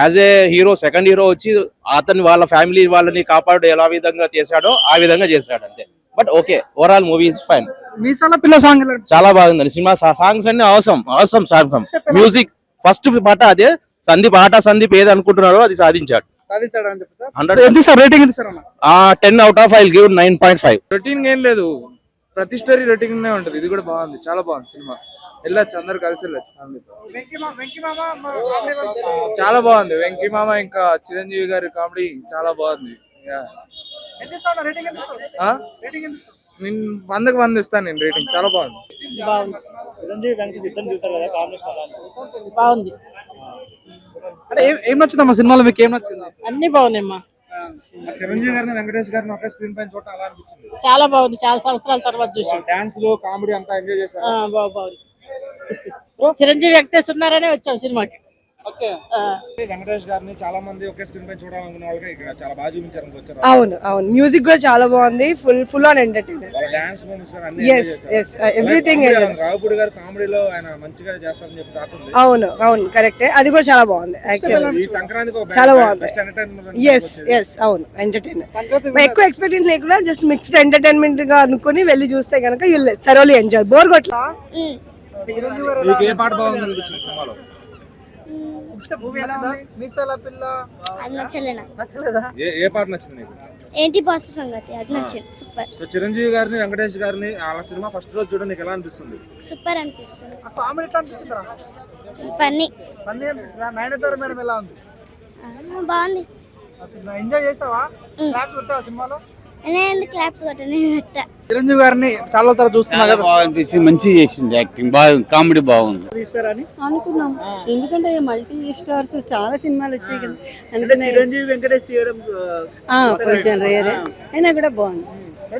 as a hero second hero వచ్చి అతని వాళ్ళ ఫ్యామిలీ వాళ్ళని కాపాడు ఎలా విధంగా చేశాడో ఆ విధంగా చేశాడు అంతే. But okay, overall movie is fine. పిల్ల సాంగ్ చాలా బాగుందండి సినిమా. సాంగ్స్ అన్ని అవసరం సాంగ్స్. మ్యూజిక్ ఫస్ట్ పాట అదే, సందీప్ ఏది అనుకుంటున్నారో అది సాధించాడు. 10 out of 5 give 9.5. రొటీన్ ఏం లేదు, ప్రతి స్టోరీ రొటీన్ ఉంటది. ఇది కూడా బాగుంది, చాలా బాగుంది సినిమా. వెళ్ళొచ్చు, అందరు కలిసి వెళ్ళొచ్చు ఫ్యామిలీతో. చాలా బాగుంది వెంకీ మామ, ఇంకా చిరంజీవి గారి కామెడీ చాలా బాగుంది. నేను 100కి 100 ఇస్తాను నేను రేటింగ్, చాలా బాగుంది. బాగుంది. అంటే ఏం నచ్చిందమ్మా సినిమాలో, మీకు ఏం నచ్చింది? అన్ని బాగున్నాయమ్మా. చిరంజీవి గారిని వెంకటేష్ గారిని ఒకే స్క్రీన్ పైన చూడటం ఎలా అనిపించింది? చాలా బాగుంది, చాలా సంవత్సరాల తర్వాత చూసాం. డాన్స్ లో కామెడీ అంతా ఎంజాయ్ చేశారు. బాగుంది. చిరంజీవి వెంకటేష్ ఉన్నారనే వచ్చాం సినిమాకి. ఓకే. వెంకటేష్ గారిని చాలా మంది ఒకే స్క్రీన్ పైన చూడాలనుకున్న వాళ్ళకి ఇక్కడ చాలా బాగా చూపించారు. వచ్చారు. అవును అవును, మ్యూజిక్ కూడా చాలా బాగుంది, full on entertainer. Dance moments కానీ అన్ని yes ఎవ్రీథింగ్. రావుపూడి గారు కామెడీలో ఆయన మంచిగా చేస్తారని చెప్పి రాస్తుంది. అవును అవును కరెక్టే, అది కూడా చాలా బాగుంది యాక్చువల్లీ. ఈ సంక్రాంతికి ఒక చాలా బాగుంది. Best entertainment. yes అవును, ఎంటర్టైనర్. ఎక్కువ ఎక్స్పెక్టేషన్ లేకుండా జస్ట్ మిక్స్డ్ ఎంటర్టైన్మెంట్ గా అనుకుని వెళ్ళి చూస్తే కనుక you will thoroughly enjoy. Bore కొట్ల. మీకు ఏ పాట బాగుంది అనిపించింది సినిమాలో? ఏ పాట నచ్చింది నీకు? ఏంటి బాస్ సంగతి, అది నచ్చింది. సూపర్. సో చిరంజీవి గారిని వెంకటేష్ గారిని వాళ్ళ సినిమా ఫస్ట్ రోజు చూడండి, నీకు ఎలా అనిపిస్తుంది? సూపర్ అనిపిస్తుంది. కామెడీ ఎట్లా అనిపించిందిరా? ఫన్నీ. నయనతార మేడం ఎలా ఉంది? బాగుంది. ఎంజాయ్ చేసావా? క్లాప్స్ కొట్టావా సినిమాలో? నేను క్లాప్స్ కొట్టని. చిరంజీవి గారిని చాలా తర్వాత చూస్తున్నా కదా, బాగా అనిపించింది, మంచిగా చేసింది, యాక్టింగ్ బాగుంది, కామెడీ బాగుంది. అనుకున్నాం, ఎందుకంటే మల్టీ స్టార్స్ చాలా సినిమాలు వచ్చాయి కదా. చిరంజీవి వెంకటేష్ తీయడం కొంచెం రేర్ అయినా కూడా బాగుంది.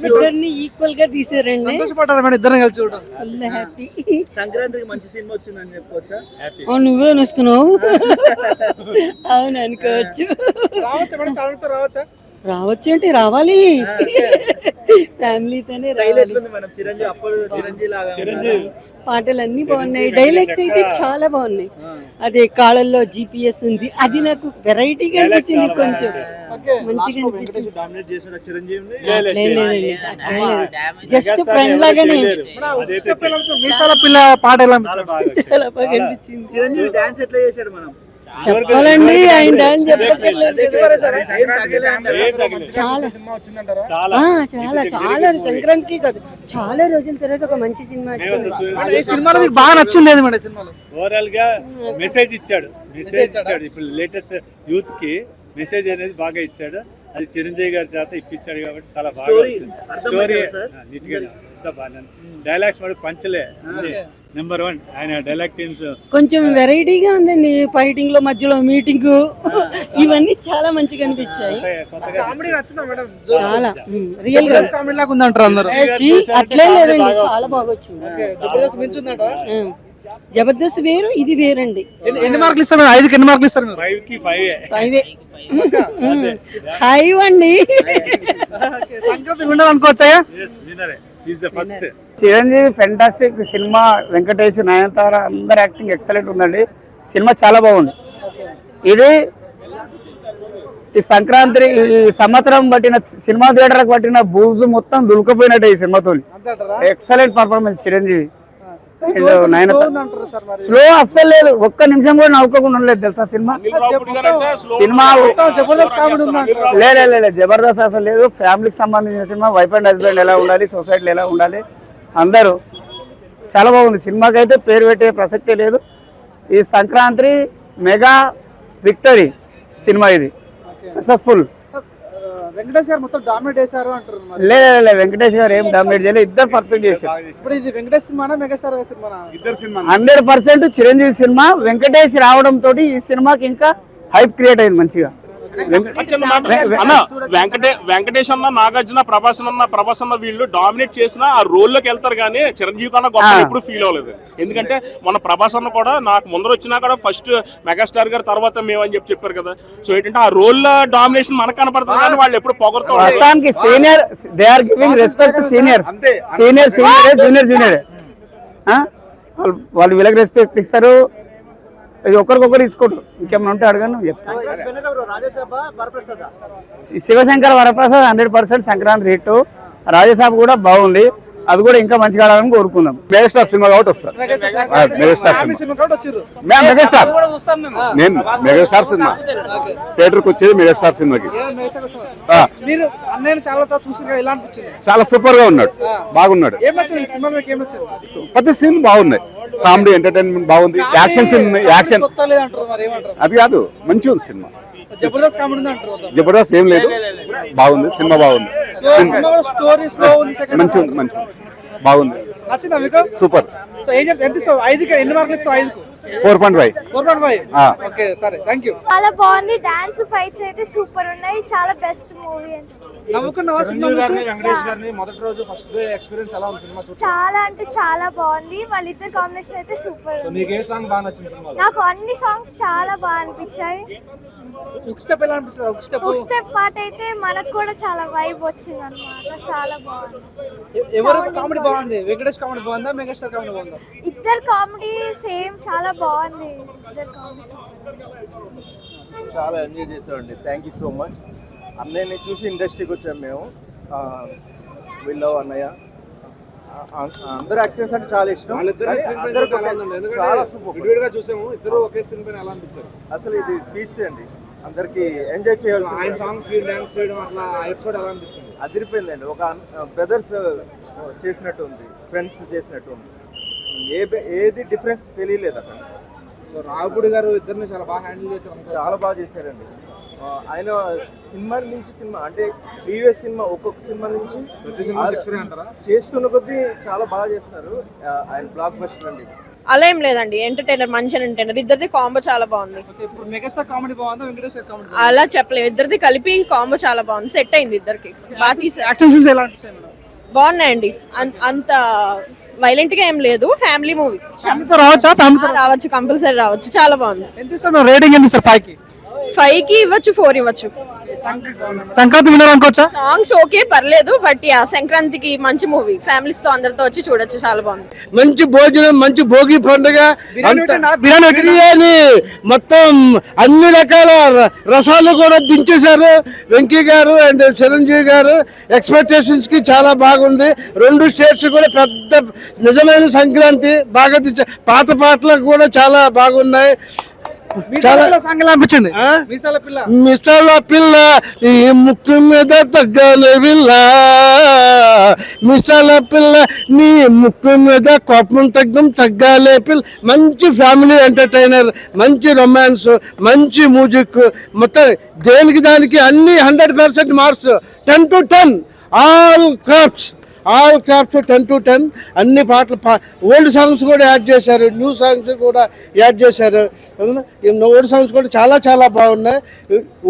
ఇద్దరిని ఈక్వల్ గా తీసారండి. సంతోషపడ్డారా మేడం ఇద్దరం కలిసి చూడడం? Full happy. సంక్రాంతికి మంచి సినిమా వచ్చిందని చెప్పుకోవచ్చా? నువ్వే వస్తున్నావు. అవును అనుకోవచ్చు. రావచ్చా మేడం? ఫ్యామిలీతో రావచ్చా? రావచ్చు అంటే రావాలి, ఫ్యామిలీతోనే రావాలి. పాటలన్నీ బాగున్నాయి, డైలాగ్స్ అయితే చాలా బాగున్నాయి. అదే కాళ్ళల్లో GPS ఉంది, అది నాకు వెరైటీగా అనిపించింది, కొంచెం మంచిగా అనిపించింది. అట్లేం లేదండి, అట్లేం లేదు, జస్ట్ ఫ్రెండ్ లాగానే. పిల్ల పాట ఎలా చాలా బాగా అనిపించింది. చిరంజీవి డాన్స్ ఎట్లా చేశాడు మనం? చెప్పాలండి, ఆయన డాన్స్ చెప్పట్లేదు. చాలా చాలా సంక్రాంతికి కాదు, చాలా రోజుల తర్వాత ఒక మంచి సినిమా వచ్చింది. ఈ సినిమాలో మీకు బాగా నచ్చింది మేడం? సినిమాలో ఓవరాల్ గా మెసేజ్ ఇచ్చాడు. ఇప్పుడు లేటెస్ట్ యూత్ కి మెసేజ్ అనేది బాగా ఇచ్చాడు. అది చిరంజీవి గారి చేత ఇప్పించాడు కాబట్టి చాలా బాగా స్టోరీ నీట్ గా డైలాగ్స్ మరి పంచలే నెంబర్ 1. ఆయన డైలాగ్ టీమ్స్ కొంచెం వెరైటీగా ఉందండి. ఫైటింగ్ లో మధ్యలో మీటింగ్ ఇవన్నీ చాలా మంచిగా అనిపించాయి. కామెడీ నచ్చిందా మేడం? చాలా రియల్ గా కామెడీ లాగా ఉందంటారు అందరూ. అట్లే లేదండి, చాలా బాగా వచ్చింది. జబర్దస్త్ మించుందట. జబర్దస్త్ వేరు, ఇది వేరండి. ఎన్ని మార్కులు ఇస్తారు? 5కి ఎన్ని మార్కులు ఇస్తారు? 5కి 5. 5 అండి. సంక్రాంతి విన్నర్ అనుకోవచ్చా? Chiranjeevi fantastic cinema. వెంకటేష్, నయనతార అందరు యాక్టింగ్ ఎక్సలెంట్ ఉందండి. సినిమా చాలా బాగుంది. ఇది ఈ సంక్రాంతి ఈ సంవత్సరం పట్టిన సినిమా థియేటర్ పట్టిన బూజు మొత్తం దులుకపోయినట్టే ఈ సినిమాతో. Excellent performance Chiranjeevi. స్లో అస్సలు లేదు, ఒక్క నిమిషం కూడా నవ్వుకోకుండా ఉండలేదు తెలుసా సినిమా. లేదు జబర్దస్త్ అసలు లేదు. ఫ్యామిలీకి సంబంధించిన సినిమా. వైఫ్ అండ్ హస్బెండ్ ఎలా ఉండాలి, సొసైటీలో ఎలా ఉండాలి, అందరూ చాలా బాగుంది. సినిమాకి అయితే పేరు పెట్టే ప్రసక్తే లేదు. ఈ సంక్రాంతి మెగా విక్టరీ సినిమా, ఇది సక్సెస్ఫుల్. వెంకటేష్ గారు మొత్తం డామినేట్ చేశారు అంటారు. లేదు వెంకటేష్ గారు ఏం డామినేట్ చేయలేదు, ఇద్దరు పర్ఫెక్ట్ చేశారు. ఇప్పుడు ఇది వెంకటేష్ సినిమానా మెగాస్టార్ సినిమానా? 100% చిరంజీవి సినిమా. వెంకటేష్ రావడం తోటి ఈ సినిమాకి ఇంకా హైప్ క్రియేట్ అయింది మంచిగా. వెంకటేష్ అన్న, నాగార్జున, ప్రభాస్ అన్న వీళ్ళు డామినేట్ చేసిన ఆ రోల్ లోకి వెళ్తారు కానీ చిరంజీవి కన్నా గొప్ప ఎప్పుడు ఫీల్ అవ్వలేదు. ఎందుకంటే మన ప్రభాస్ అన్న కూడా నాకు ముందర వచ్చినా కూడా ఫస్ట్ మెగాస్టార్ గారు తర్వాత మేమని చెప్పారు కదా. సో ఏంటంటే ఆ రోల్ డామినేషన్ మనకు కనపడుతుంది కానీ వాళ్ళు ఎప్పుడు పొగరుతారు. Senior they are giving respect seniors. Junior వాళ్ళు వీళ్ళకి రెస్పెక్ట్ ఇస్తారు. ఇది ఒకరికొకరు ఇచ్చుకోరు. ఇంకేమైనా ఉంటే అడగను చెప్తాను. శివశంకర్ వరప్రసాద్ 100% సంక్రాంతి హిట్. రాజసాబ్ కూడా బాగుంది, అది కూడా ఇంకా మంచిగా ఆడాలని కోరుకుందాం. మెగాస్టార్ సినిమా కాబట్టి వస్తారు. నేను మెగాస్టార్ సినిమా థియేటర్కి వచ్చేది మెగాస్టార్ సినిమాకి. చాలా సూపర్ గా ఉన్నాడు, బాగున్నాడు. ప్రతి సీన్ బాగున్నాయి. కామెడీ ఎంటర్టైన్మెంట్ బాగుంది. యాక్షన్ సీన్, యాక్షన్ అది కాదు, మంచిగా ఉంది సినిమా. జబర్దస్త్ కామెడీ ఉంది అంటారు. జబర్దస్త్ ఏం లేదు, బాగుంది సినిమా, బాగుంది, స్టోరీ స్లో ఉంది. మంచి మంచి బాగుంది. నచ్చిందా మీకు? సూపర్. సో ఏం చెప్తా, ఎంత ఇస్తావు? 5కి ఎన్ని మార్కులు ఇస్తావు? 5కు 4.5. 4.5. ఓకే సరే, థ్యాంక్ యూ. చాలా బాగుంది. డాన్స్ ఫైట్స్ అయితే సూపర్ ఉన్నాయి. చాలా బెస్ట్ మూవీ అని నవ్వుకున్నావా సినిమా చూసి? వెంకటేష్ గారిని మొదటి రోజు ఫస్ట్ డే ఎక్స్పీరియన్స్ ఎలా ఉంది సినిమా చూసి? చాలా అంటే చాలా బాగుంది. వాళ్ళిద్దరు కాంబినేషన్ అయితే సూపర్. నీకు ఏ సాంగ్ బాగా నచ్చింది సినిమాలో? నాకు అన్ని సాంగ్స్ చాలా బాగా అనిపించాయి. ఒక స్టెప్ ఎలా అనిపించింది? ఒక స్టెప్ పాట అయితే మనకు కూడా చాలా వైబ్ వచ్చింది అన్నమాట. చాలా బాగుంది. ఎవరు కామెడీ బాగుంది? వెంకటేష్ కామెడీ బాగుందా, మెగాస్టార్ కామెడీ బాగుందా? ఇద్దరు కామెడీ సేమ్, చాలా బాగుంది. ఇద్దరు కామెడీ చాలా ఎంజాయ్ చేసామండి. Thank you so much. అన్నయ్యని చూసి ఇండస్ట్రీకి వచ్చాము మేము. వీళ్ళు అన్నయ్య అందరు యాక్టర్స్ అంటే చాలా ఇష్టం. చాలా సూపర్ చూసాము, ఇద్దరు ఒకే స్క్రీన్ పైన ఎలా అనిపించారు? అసలు ఇది ఫీస్ట్ అండి, అందరికి ఎంజాయ్ చేయాలి. ఆయన సాంగ్స్ కి డాన్స్ చేయడం అట్లా ఎపిసోడ్ ఎలా అనిపించింది? అదిరిపోయిందండి. ఒక బ్రదర్స్ చేసినట్టు ఉంది, ఫ్రెండ్స్ చేసినట్టు ఉంది. ఏది డిఫరెన్స్ తెలియలేదు అక్కడ. సో రావుపూడి గారు ఇద్దరిని చాలా బాగా హ్యాండిల్ చేశారు. చాలా బాగా చేశారండి. ఆయన సినిమా నుంచి సినిమా అంటే ప్రీవియస్ సినిమా ఒక్కొక్క సినిమా నుంచి ప్రతి సినిమా సక్సెస్ అంటారా? చేస్తున్న కొద్దీ చాలా బాగా చేస్తున్నారు. ఆయన బ్లాక్ బస్టర్ అండి. అలా ఏం లేదండి, ఎంటర్టైనర్, మంచి ఎంటర్టైనర్. ఇద్దరిది కాంబో చాలా బాగుంది. ఇప్పుడు మెగాస్టార్ కామెడీ బాగుందా, వెంకటేష్ కామెడీ? అలా చెప్పలేము, ఇద్దరిది కలిపి కాంబో చాలా బాగుంది. సెట్ అయింది ఇద్దరికి. యాక్షన్ సీన్స్ ఎలా అనిపించాయి మేడం? బాగున్నాయండి. అంత వైలెంట్ గా ఏం లేదు. Family movie. ఫ్యామిలీతో రావచ్చా? ఫ్యామిలీతో రావచ్చు, కంపల్సరీ రావచ్చు. చాలా బాగుంది. ఎంత ఇస్తారు రేటింగ్? ఎంత ఇస్తారు 5కి? 5కి ఇవ్వచ్చు, 4 ఇవ్వచ్చు. సంక్రాంతి విన్నర్ అనుకోవచ్చా? సాంగ్స్ ఓకే, పర్లేదు. బట్ సంక్రాంతికి మంచి మూవీ. ఫ్యామిలీస్ తో అందరితో వచ్చి చూడొచ్చు. చాలా బాగుంది. మంచి భోజనం, మంచి భోగి పండుగ, బిర్యానీ, మొత్తం అన్ని రకాల రసాలు కూడా దించేశారు వెంకీ గారు అండ్ చిరంజీవి గారు. ఎక్స్పెక్టేషన్స్ కి చాలా బాగుంది. 2 స్టేట్స్ కూడా పెద్ద నిజమైన సంక్రాంతి బాగా పాత పాటలు కూడా చాలా బాగున్నాయి. మిసాల పిల్ల ఈ ముక్కు మీద తగ్గలే పిల్ల, మిసాల పిల్ల నీ ముక్కు మీద కోపం తగ్గాలే పిల్ల. మంచి ఫ్యామిలీ ఎంటర్టైనర్, మంచి రొమాన్స్, మంచి మ్యూజిక్, మొత్తం దేనికి దానికి అన్ని 100% marks. 10 to 10 all crafts 10 to 10. అన్ని పాటలు ఓల్డ్ సాంగ్స్ కూడా యాడ్ చేశారు, న్యూ సాంగ్స్ కూడా యాడ్ చేశారు. ఓల్డ్ సాంగ్స్ కూడా చాలా చాలా బాగున్నాయి.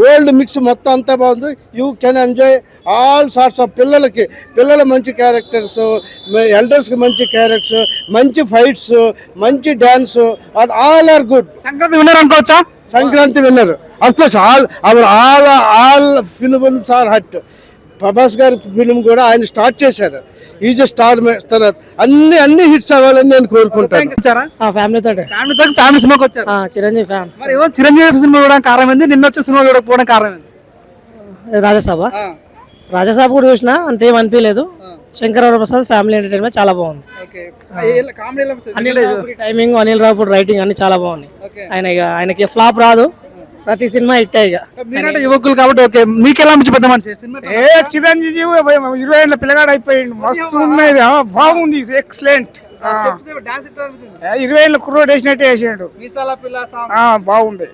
ఓల్డ్ మిక్స్ మొత్తం అంతా బాగుంది. You can enjoy all sorts of. పిల్లలు మంచి క్యారెక్టర్స్, ఎల్డర్స్కి మంచి క్యారెక్టర్స్, మంచి ఫైట్స్, మంచి dance, all are good. Sankranti winner అనుకోవచ్చా? Sankranti winner of course. All films are hit. Prabhas గారి ఫిల్మ్ కూడా ఆయన స్టార్ట్ చేశారు. Is star. తర్వాత అన్ని హిట్స్ అవ్వాలని నేను కోరుకుంటాను. ఫ్యామిలీ సినిమాకి వచ్చారు. చిరంజీవి ఫ్యాన్. మరి చిరంజీవి సినిమా చూడడానికి కారణం ఏంది? నిన్న వచ్చే సినిమా చూడకపోవడానికి కారణం ఏంది? రాజసాబ్ కూడా చూసినా అంతేం అనిపించలేదు. శంకర్ ప్రసాద్ ఫ్యామిలీ ఎంటర్టైన్మెంట్ చాలా బాగుంది. టైమింగ్, అనిల్ రావుపూడి రైటింగ్ అన్ని చాలా బాగుంది. ఆయనకి ఫ్లాప్ రాదు, ప్రతి సినిమా హిట్. మీరంటే యువకులు కాబట్టి ఓకే. మీకు ఎలా అనిపించి పెద్ద మనిషి సినిమా? చిరంజీవి 20 ఏళ్ళ పిల్లగాడు అయిపోయింది. మస్తు ఉన్నది, బాగుంది, ఎక్సలెంట్. 20 ఏళ్ళ కుర్రోడు వేసినట్టే వేసాడు. బాగుంది,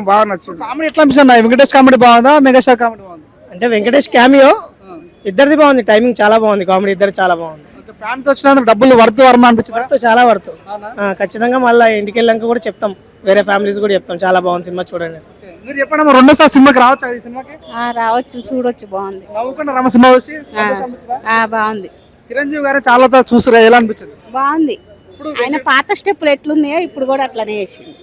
బాగా నచ్చింది. కామెడీ ఎట్లా అనిపిస్తుంది? వెంకటేష్ కామెడీ బాగుందా, మెగాస్టార్ కామెడీ బాగుందా? అంటే వెంకటేష్ క్యామియో ఇద్దరిది బాగుంది. టైమింగ్ చాలా బాగుంది. కామెడీ ఇద్దరు చాలా బాగుంది. ఫ్యాన్తో వచ్చినందుకు డబ్బులు వర్త్ వర్మ అనిపించింది. చాలా వర్త్. ఖచ్చితంగా మళ్ళీ ఇంటికి వెళ్ళాక కూడా చెప్తాం, వేరే ఫ్యామిలీస్ కూడా చెప్తాం. చాలా బాగుంది సినిమా, చూడండి. మీరు చెప్పండి, రెండోసారి సినిమాకి రావచ్చు? ఈ సినిమాకి రావచ్చు, చూడొచ్చు. బాగుంది. నవ్వుకున్న రమ సినిమా వచ్చి బాగుంది. చిరంజీవి గారు చాలా చూసారా, ఎలా అనిపించింది? బాగుంది. ఆయన పాత స్టెప్పులు ఎట్లున్నాయో ఇప్పుడు కూడా అట్లానే చేసింది.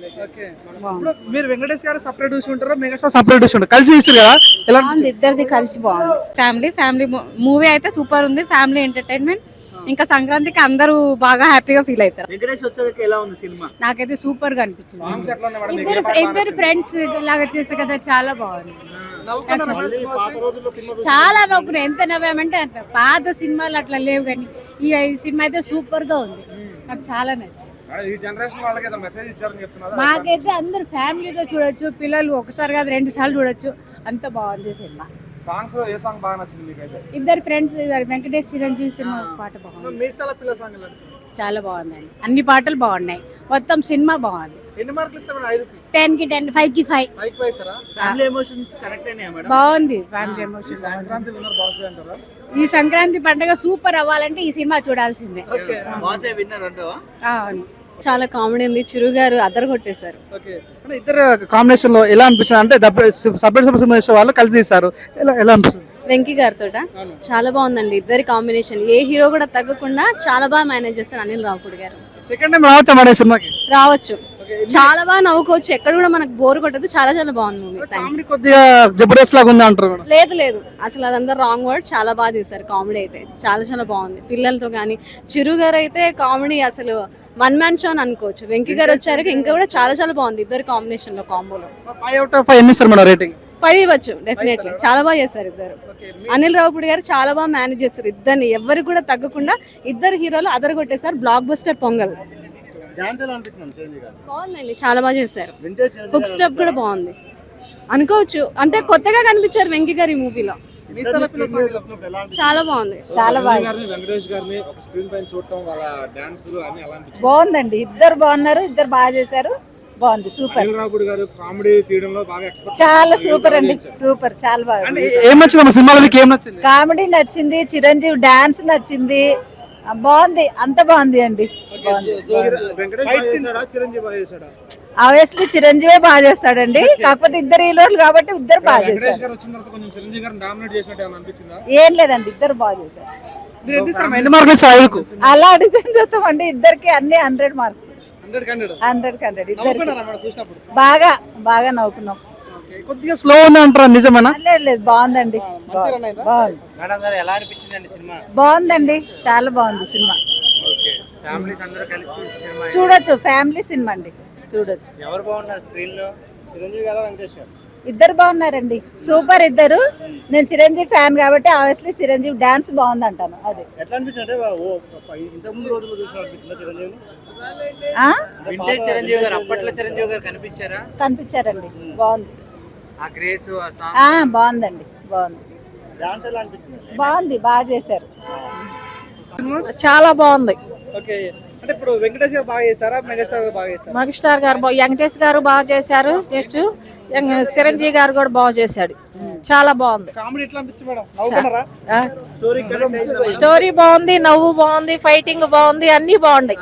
మీరు వెంకటేష్ గారు సపరేట్ చూసి ఉంటారా, మెగాస్టార్ సపరేట్ చూసి ఉంటారు? కలిసి చూసారు కదా, ఎలా బాగుంది? ఇద్దరిది కలిసి బాగుంది. ఫ్యామిలీ మూవీ అయితే సూపర్ ఉంది. Family entertainment. ఇంకా సంక్రాంతికి అందరూ బాగా హ్యాపీగా ఫీల్ అవుతారు. వెంకటేష్ వచ్చాక ఎలా ఉంది సినిమా? నాకైతే సూపర్ గా అనిపించింది. ఇద్దరు ఫ్రెండ్స్ లాగా చేసే కదా, చాలా బాగుంది. చాలా నవ్వుకున్నాం. ఎంత నవ్వామంటే అంత. పాత సినిమాలు అట్లా లేవు, కానీ ఈ సినిమా అయితే సూపర్ గా ఉంది. నాకు చాలా నచ్చింది. మాకైతే అందరు ఫ్యామిలీతో చూడొచ్చు. పిల్లలు ఒకసారి కాదు 2 సార్లు చూడొచ్చు. అంత బాగుంది సినిమా. సాంగ్స్ లో ఏ సాంగ్ బాగా నచ్చింది మీకైతే? ఇద్దరు ఫ్రెండ్స్, వెంకటేష్ చిరంజీవి సినిమా పాట బాగుంది. చాలా బాగుందండి. అన్ని పాటలు బాగున్నాయి. మొత్తం సినిమా బాగుంది. ఎన్ని మార్కులు ఇస్తారు మేడం 5కి? 10 కి 10, 5 కి 5. 5కి వేస్తారా? ఫ్యామిలీ ఎమోషన్స్ కనెక్ట్ అయినాయా మేడం? బాగుంది family emotion. Sankranti winner boss అంటారా? ఈ సంక్రాంతి పండుగ సూపర్ అవ్వాలంటే ఈ సినిమా చూడాల్సిందే. బాసే విన్నర్ అంటావా? చాలా కామెడీ ఉంది, చిరు గారు అద్దరు కొట్టేశారు. ఓకే. అంటే ఇద్దరు కాంబినేషన్ లో ఎలా అనిపించింది? అంటే సపరేట్ వాళ్ళు కలిసి తీశారు, ఎలా అనిపిస్తుంది? వెంకీ గారితో చాలా బాగుందండి ఇద్దరి కాంబినేషన్. ఏ హీరో కూడా తగ్గకుండా చాలా బాగా మేనేజ్ చేస్తారు అనిల్ రావుపూడి గారు. సెకండ్ టైం రావచ్చా మన సినిమాకి? రావచ్చు, చాలా బాగా నవ్వుకోవచ్చు, ఎక్కడ కూడా మనకు బోర్ కొట్టదు. చాలా చాలా బాగుంది మూవీ. కామెడీ కొద్దిగా జబర్దస్త్ లాగా ఉంది అంటారు మేడం. లేదు లేదు, అసలు అదంతా రాంగ్ వర్డ్. చాలా బాగా తీశారు కామెడీ అయితే, చాలా చాలా బాగుంది. పిల్లలతో కానీ చిరు గారు అయితే కామెడీ అసలు 1 మ్యాన్ షో అని అనుకోవచ్చు. వెంకీ గారు వచ్చారు ఇంకా కూడా చాలా చాలా బాగుంది ఇద్దరు కాంబినేషన్ లో, కాంబోలో. 5 out of 5 ఎన్ని ఇస్తారు మేడం రేటింగ్? 5 ఇవ్వచ్చు డెఫినెట్లీ. చాలా బాగా చేస్తారు ఇద్దరు. అనిల్ రావుపూడి గారు చాలా బాగా మేనేజ్ చేస్తారు ఇద్దరిని, ఎవరు కూడా తగ్గకుండా ఇద్దరు హీరోలు అదరగొట్టేశారు. బ్లాక్ బస్టర్ పొంగల్ బాగుందండి, చాలా బాగా చేశారు. హుక్ స్టెప్ కూడా బాగుంది అనుకోవచ్చు. అంటే కొత్తగా కనిపించారు వెంకీ గారు ఈ మూవీలో. చాలా బాగుంది, చాలా బాగా. వెంకటేష్ గారిని ఒక స్క్రీన్ పైన చూడటం, వాళ్ళ డాన్స్ అన్ని ఎలా అనిపించింది? బాగుందండి, ఇద్దరు బాగున్నారు, ఇద్దరు బాగా చేశారు, బాగుంది, సూపర్. అనిల్ రావుపూడి గారు కామెడీ తీయడంలో బాగా ఎక్స్పర్ట్. చాలా సూపర్ అండి, సూపర్, చాలా బాగా. ఏం నచ్చింది సినిమాలో మీకు? ఏం నచ్చింది? కామెడీ నచ్చింది, చిరంజీవి డాన్స్ నచ్చింది, బాగుంది, అంత బాగుంది అండి. ఆబ్వియస్లీ చిరంజీవి బాగా చేస్తాడండి, కాకపోతే ఇద్దరు హీరోలు కాబట్టి ఇద్దరు బాగా చేశారు. ఏం లేదండి, ఇద్దరు బాగా చేశారు. అలా అడిగితే చూస్తామండి, ఇద్దరికి అన్ని 100 మార్క్స్. 100 ఇద్దరికి బాగా బాగా నవ్వుకున్నాం. కొద్దిగా స్లో ఉంది అంటారా, నిజమేనా? లేదు, బాగుందండి, బాగుందండి, చాలా బాగుంది సినిమా. చూడొచ్చు, ఫ్యామిలీ సినిమా అండి, చూడొచ్చు. ఎవరు బాగున్నారు స్క్రీన్ లో, చిరంజీవి గారు వెంకటేష్ గారు? ఇద్దరు బాగున్నారండి, సూపర్ ఇద్దరు. నేను చిరంజీవి ఫ్యాన్ కాబట్టి ఆబ్వియస్లీ చిరంజీవి డాన్స్ బాగుంది అంటాను. అది ఎట్లా అనిపించింది? ఇంత ముందు రోజుల్లో చూసినట్టు చిరంజీవిని చిరంజీవి గారు అప్పట్లో చిరంజీవి గారు కనిపించారండి, బాగుంది. బాగుందండి, బాగుంది, బాగుంది, బాగా చేశారు, చాలా బాగుంది. ఓకే. అంటే ఇప్పుడు వెంకటేష్ గారు బాగా చేశారా, మెగాస్టార్ గారు బాగా చేశారా? మెగాస్టార్ గారు వెంకటేష్ గారు బాగా చేశారు, నెక్స్ట్ చిరంజీవి గారు కూడా బాగా చేశాడు, చాలా బాగుంది. కామెడీ ఎట్లా అనిపించింది మేడం? నవ్వుకున్నారా? స్టోరీ బాగుంది, నవ్వు బాగుంది, ఫైటింగ్ బాగుంది, అన్ని బాగున్నాయి.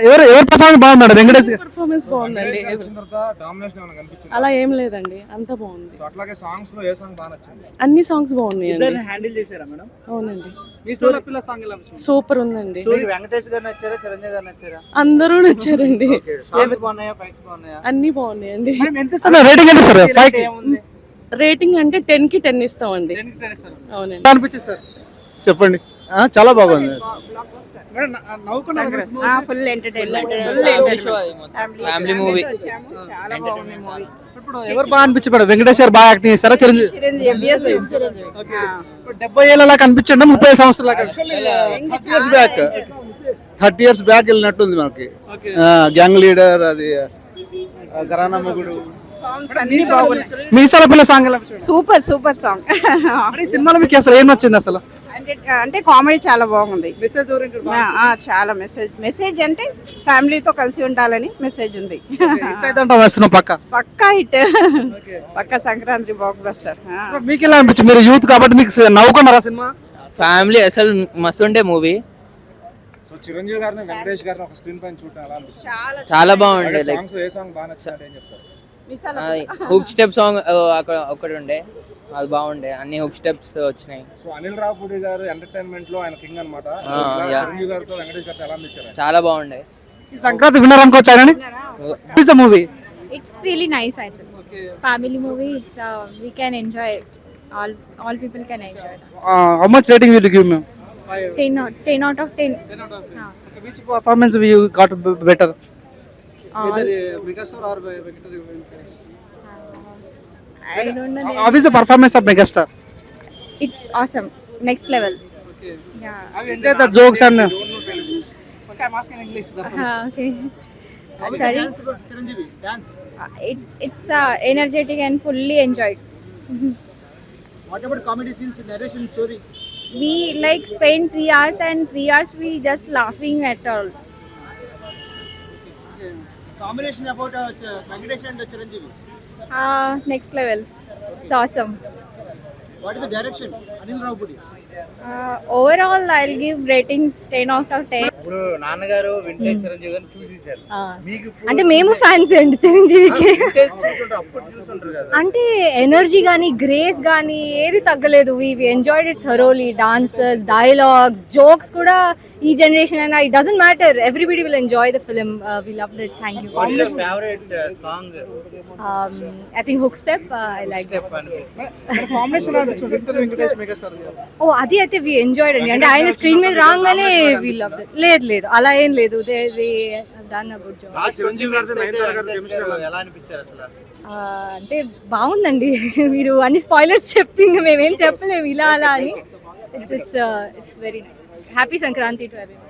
ఎవరు పర్ఫార్మెన్స్ బాగున్నాడు? వెంకటేష్ గారు పర్ఫార్మెన్స్ బాగుందండి, అలా ఏం లేదండి, అంత బాగుంది. అట్లాగే సాంగ్స్ లో ఏ సాంగ్ బాగా నచ్చింది? అన్ని సాంగ్స్ బాగున్నాయి. హ్యాండిల్ చేశారా మేడం? అవునండి, మీ సోలో పిల్ల సాంగ్ ఎలా అనిపించింది? సూపర్ ఉందండి. వెంకటేష్ గారు నచ్చారా, చిరంజీవి గారు నచ్చారా? అందరూ నచ్చారండి, అన్ని బాగున్నాయండి. ఎంత రేటింగ్ ఎంత సార్? 5 రేటింగ్ అంటే 10 కి 10 ఇస్తామండి. అవునండి. అనిపించింది సార్? చెప్పండి. చాలా బాగుంది. Full entertainment, family movie. ఇప్పుడు ఎవరు బాగా అనిపించింది మేడం? వెంకటేష్ గారు బాగా యాక్టింగ్ చేస్తారా, చిరంజీవి? 70 ఏళ్ళలా కనిపించండి, 30 సంవత్సరాల 30 years బ్యాక్ వెళ్ళినట్టుంది మనకి. గ్యాంగ్ లీడర్, అది ఘరానా మొగుడు. మీసాల పిల్ల సాంగ్ ఎలా అనిపించింది? Super super song. సినిమాలో మీకు అసలు ఏం నచ్చింది? అసలు అంటే కామెడీ చాలా బాగుంది, మెసేజ్ ఓరియంటెడ్ చాలా మెసేజ్ అంటే ఫ్యామిలీతో కలిసి ఉండాలని మెసేజ్ ఉంది. పక్కా హిట్, పక్కా సంక్రాంతి బ్లాక్ బస్టర్. మీకు ఎలా అనిపించింది? మీరు యూత్ కాబట్టి మీకు నవ్వుకున్నారా సినిమా? ఫ్యామిలీ అసలు మస్తు ఉండే మూవీ. సో చిరంజీవి గారిని వెంకటేష్ గారిని ఒక స్క్రీన్ పైన చూడటం ఎలా అనిపించింది? చాలా బాగుండే. సాంగ్స్ ఏ సాంగ్ బాగా నచ్చింది ఏం చెప్తారు? హుక్ స్టెప్ సాంగ్ ఒకటి ఉండే, అది బాగుండే, అన్ని హుక్ స్టెప్స్ వచ్చినాయి. సో అనిల్ రావుపూడి గారు ఎంటర్టైన్మెంట్ లో ఆయన కింగ్ అన్నమాట. చిరంజీవి గారితో వెంకటేష్ గారితో ఎలా అనిపించారు? చాలా బాగుండే. ఈ సంక్రాంతి విన్నర్ అనుకోవచ్చు ఆయనని. It's a movie. It's really nice actually. It's family movie. It's we can enjoy it. All people can enjoy it. How much rating will you give me? 10 out of 10. Okay, which performance you got better? Either Megastar or Venkatesh? I don't know. How is the performance of Megastar? It's awesome. Next level. Okay. Yeah. Have you enjoyed the jokes and? Okay, I'm asking English. Okay. Sorry. Dance. It's energetic and fully enjoyed. What about comedy scenes, narration, story? We like spend 3 hours and 3 hours we just laughing at all. Combination about Venkatesh and Chiranjeevi. Next level. It's awesome. What is the direction Anil Ravipudi? Overall, I'll give ratings 10 out of 10. ఇప్పుడు నాన్నగారు vintage Chiranjeevi గారిని చూసేసారు. మీకు అంటే మేము fans అండి చిరంజీవికి. అప్పుడు చూసుంటారు కదా. అంటే ఎనర్జీ కానీ గ్రేస్ కానీ ఏది తగ్గలేదు. We enjoyed it thoroughly. Dancers, dialogues, jokes కూడా ఈ జనరేషన్ అయినా it doesn't matter, everybody will enjoy the film. We loved it. Thank you. What is your favourite song? I think hook step. I like combination victory Venkatesh megastar. ఓ అది అయితే we enjoyed అండి. అంటే ఆయన screen మీద రాగానే వి loved it. లేదు అలా ఏం లేదు. They done a good job. ఎలా అనిపించారు అసలు? అంటే బాగుందండి. మీరు అన్ని స్పాయిలర్స్ చెప్తే ఇంకా మేమేం చెప్పలేము ఇలా అలా అని. It's very nice. Happy Sankranti to everyone.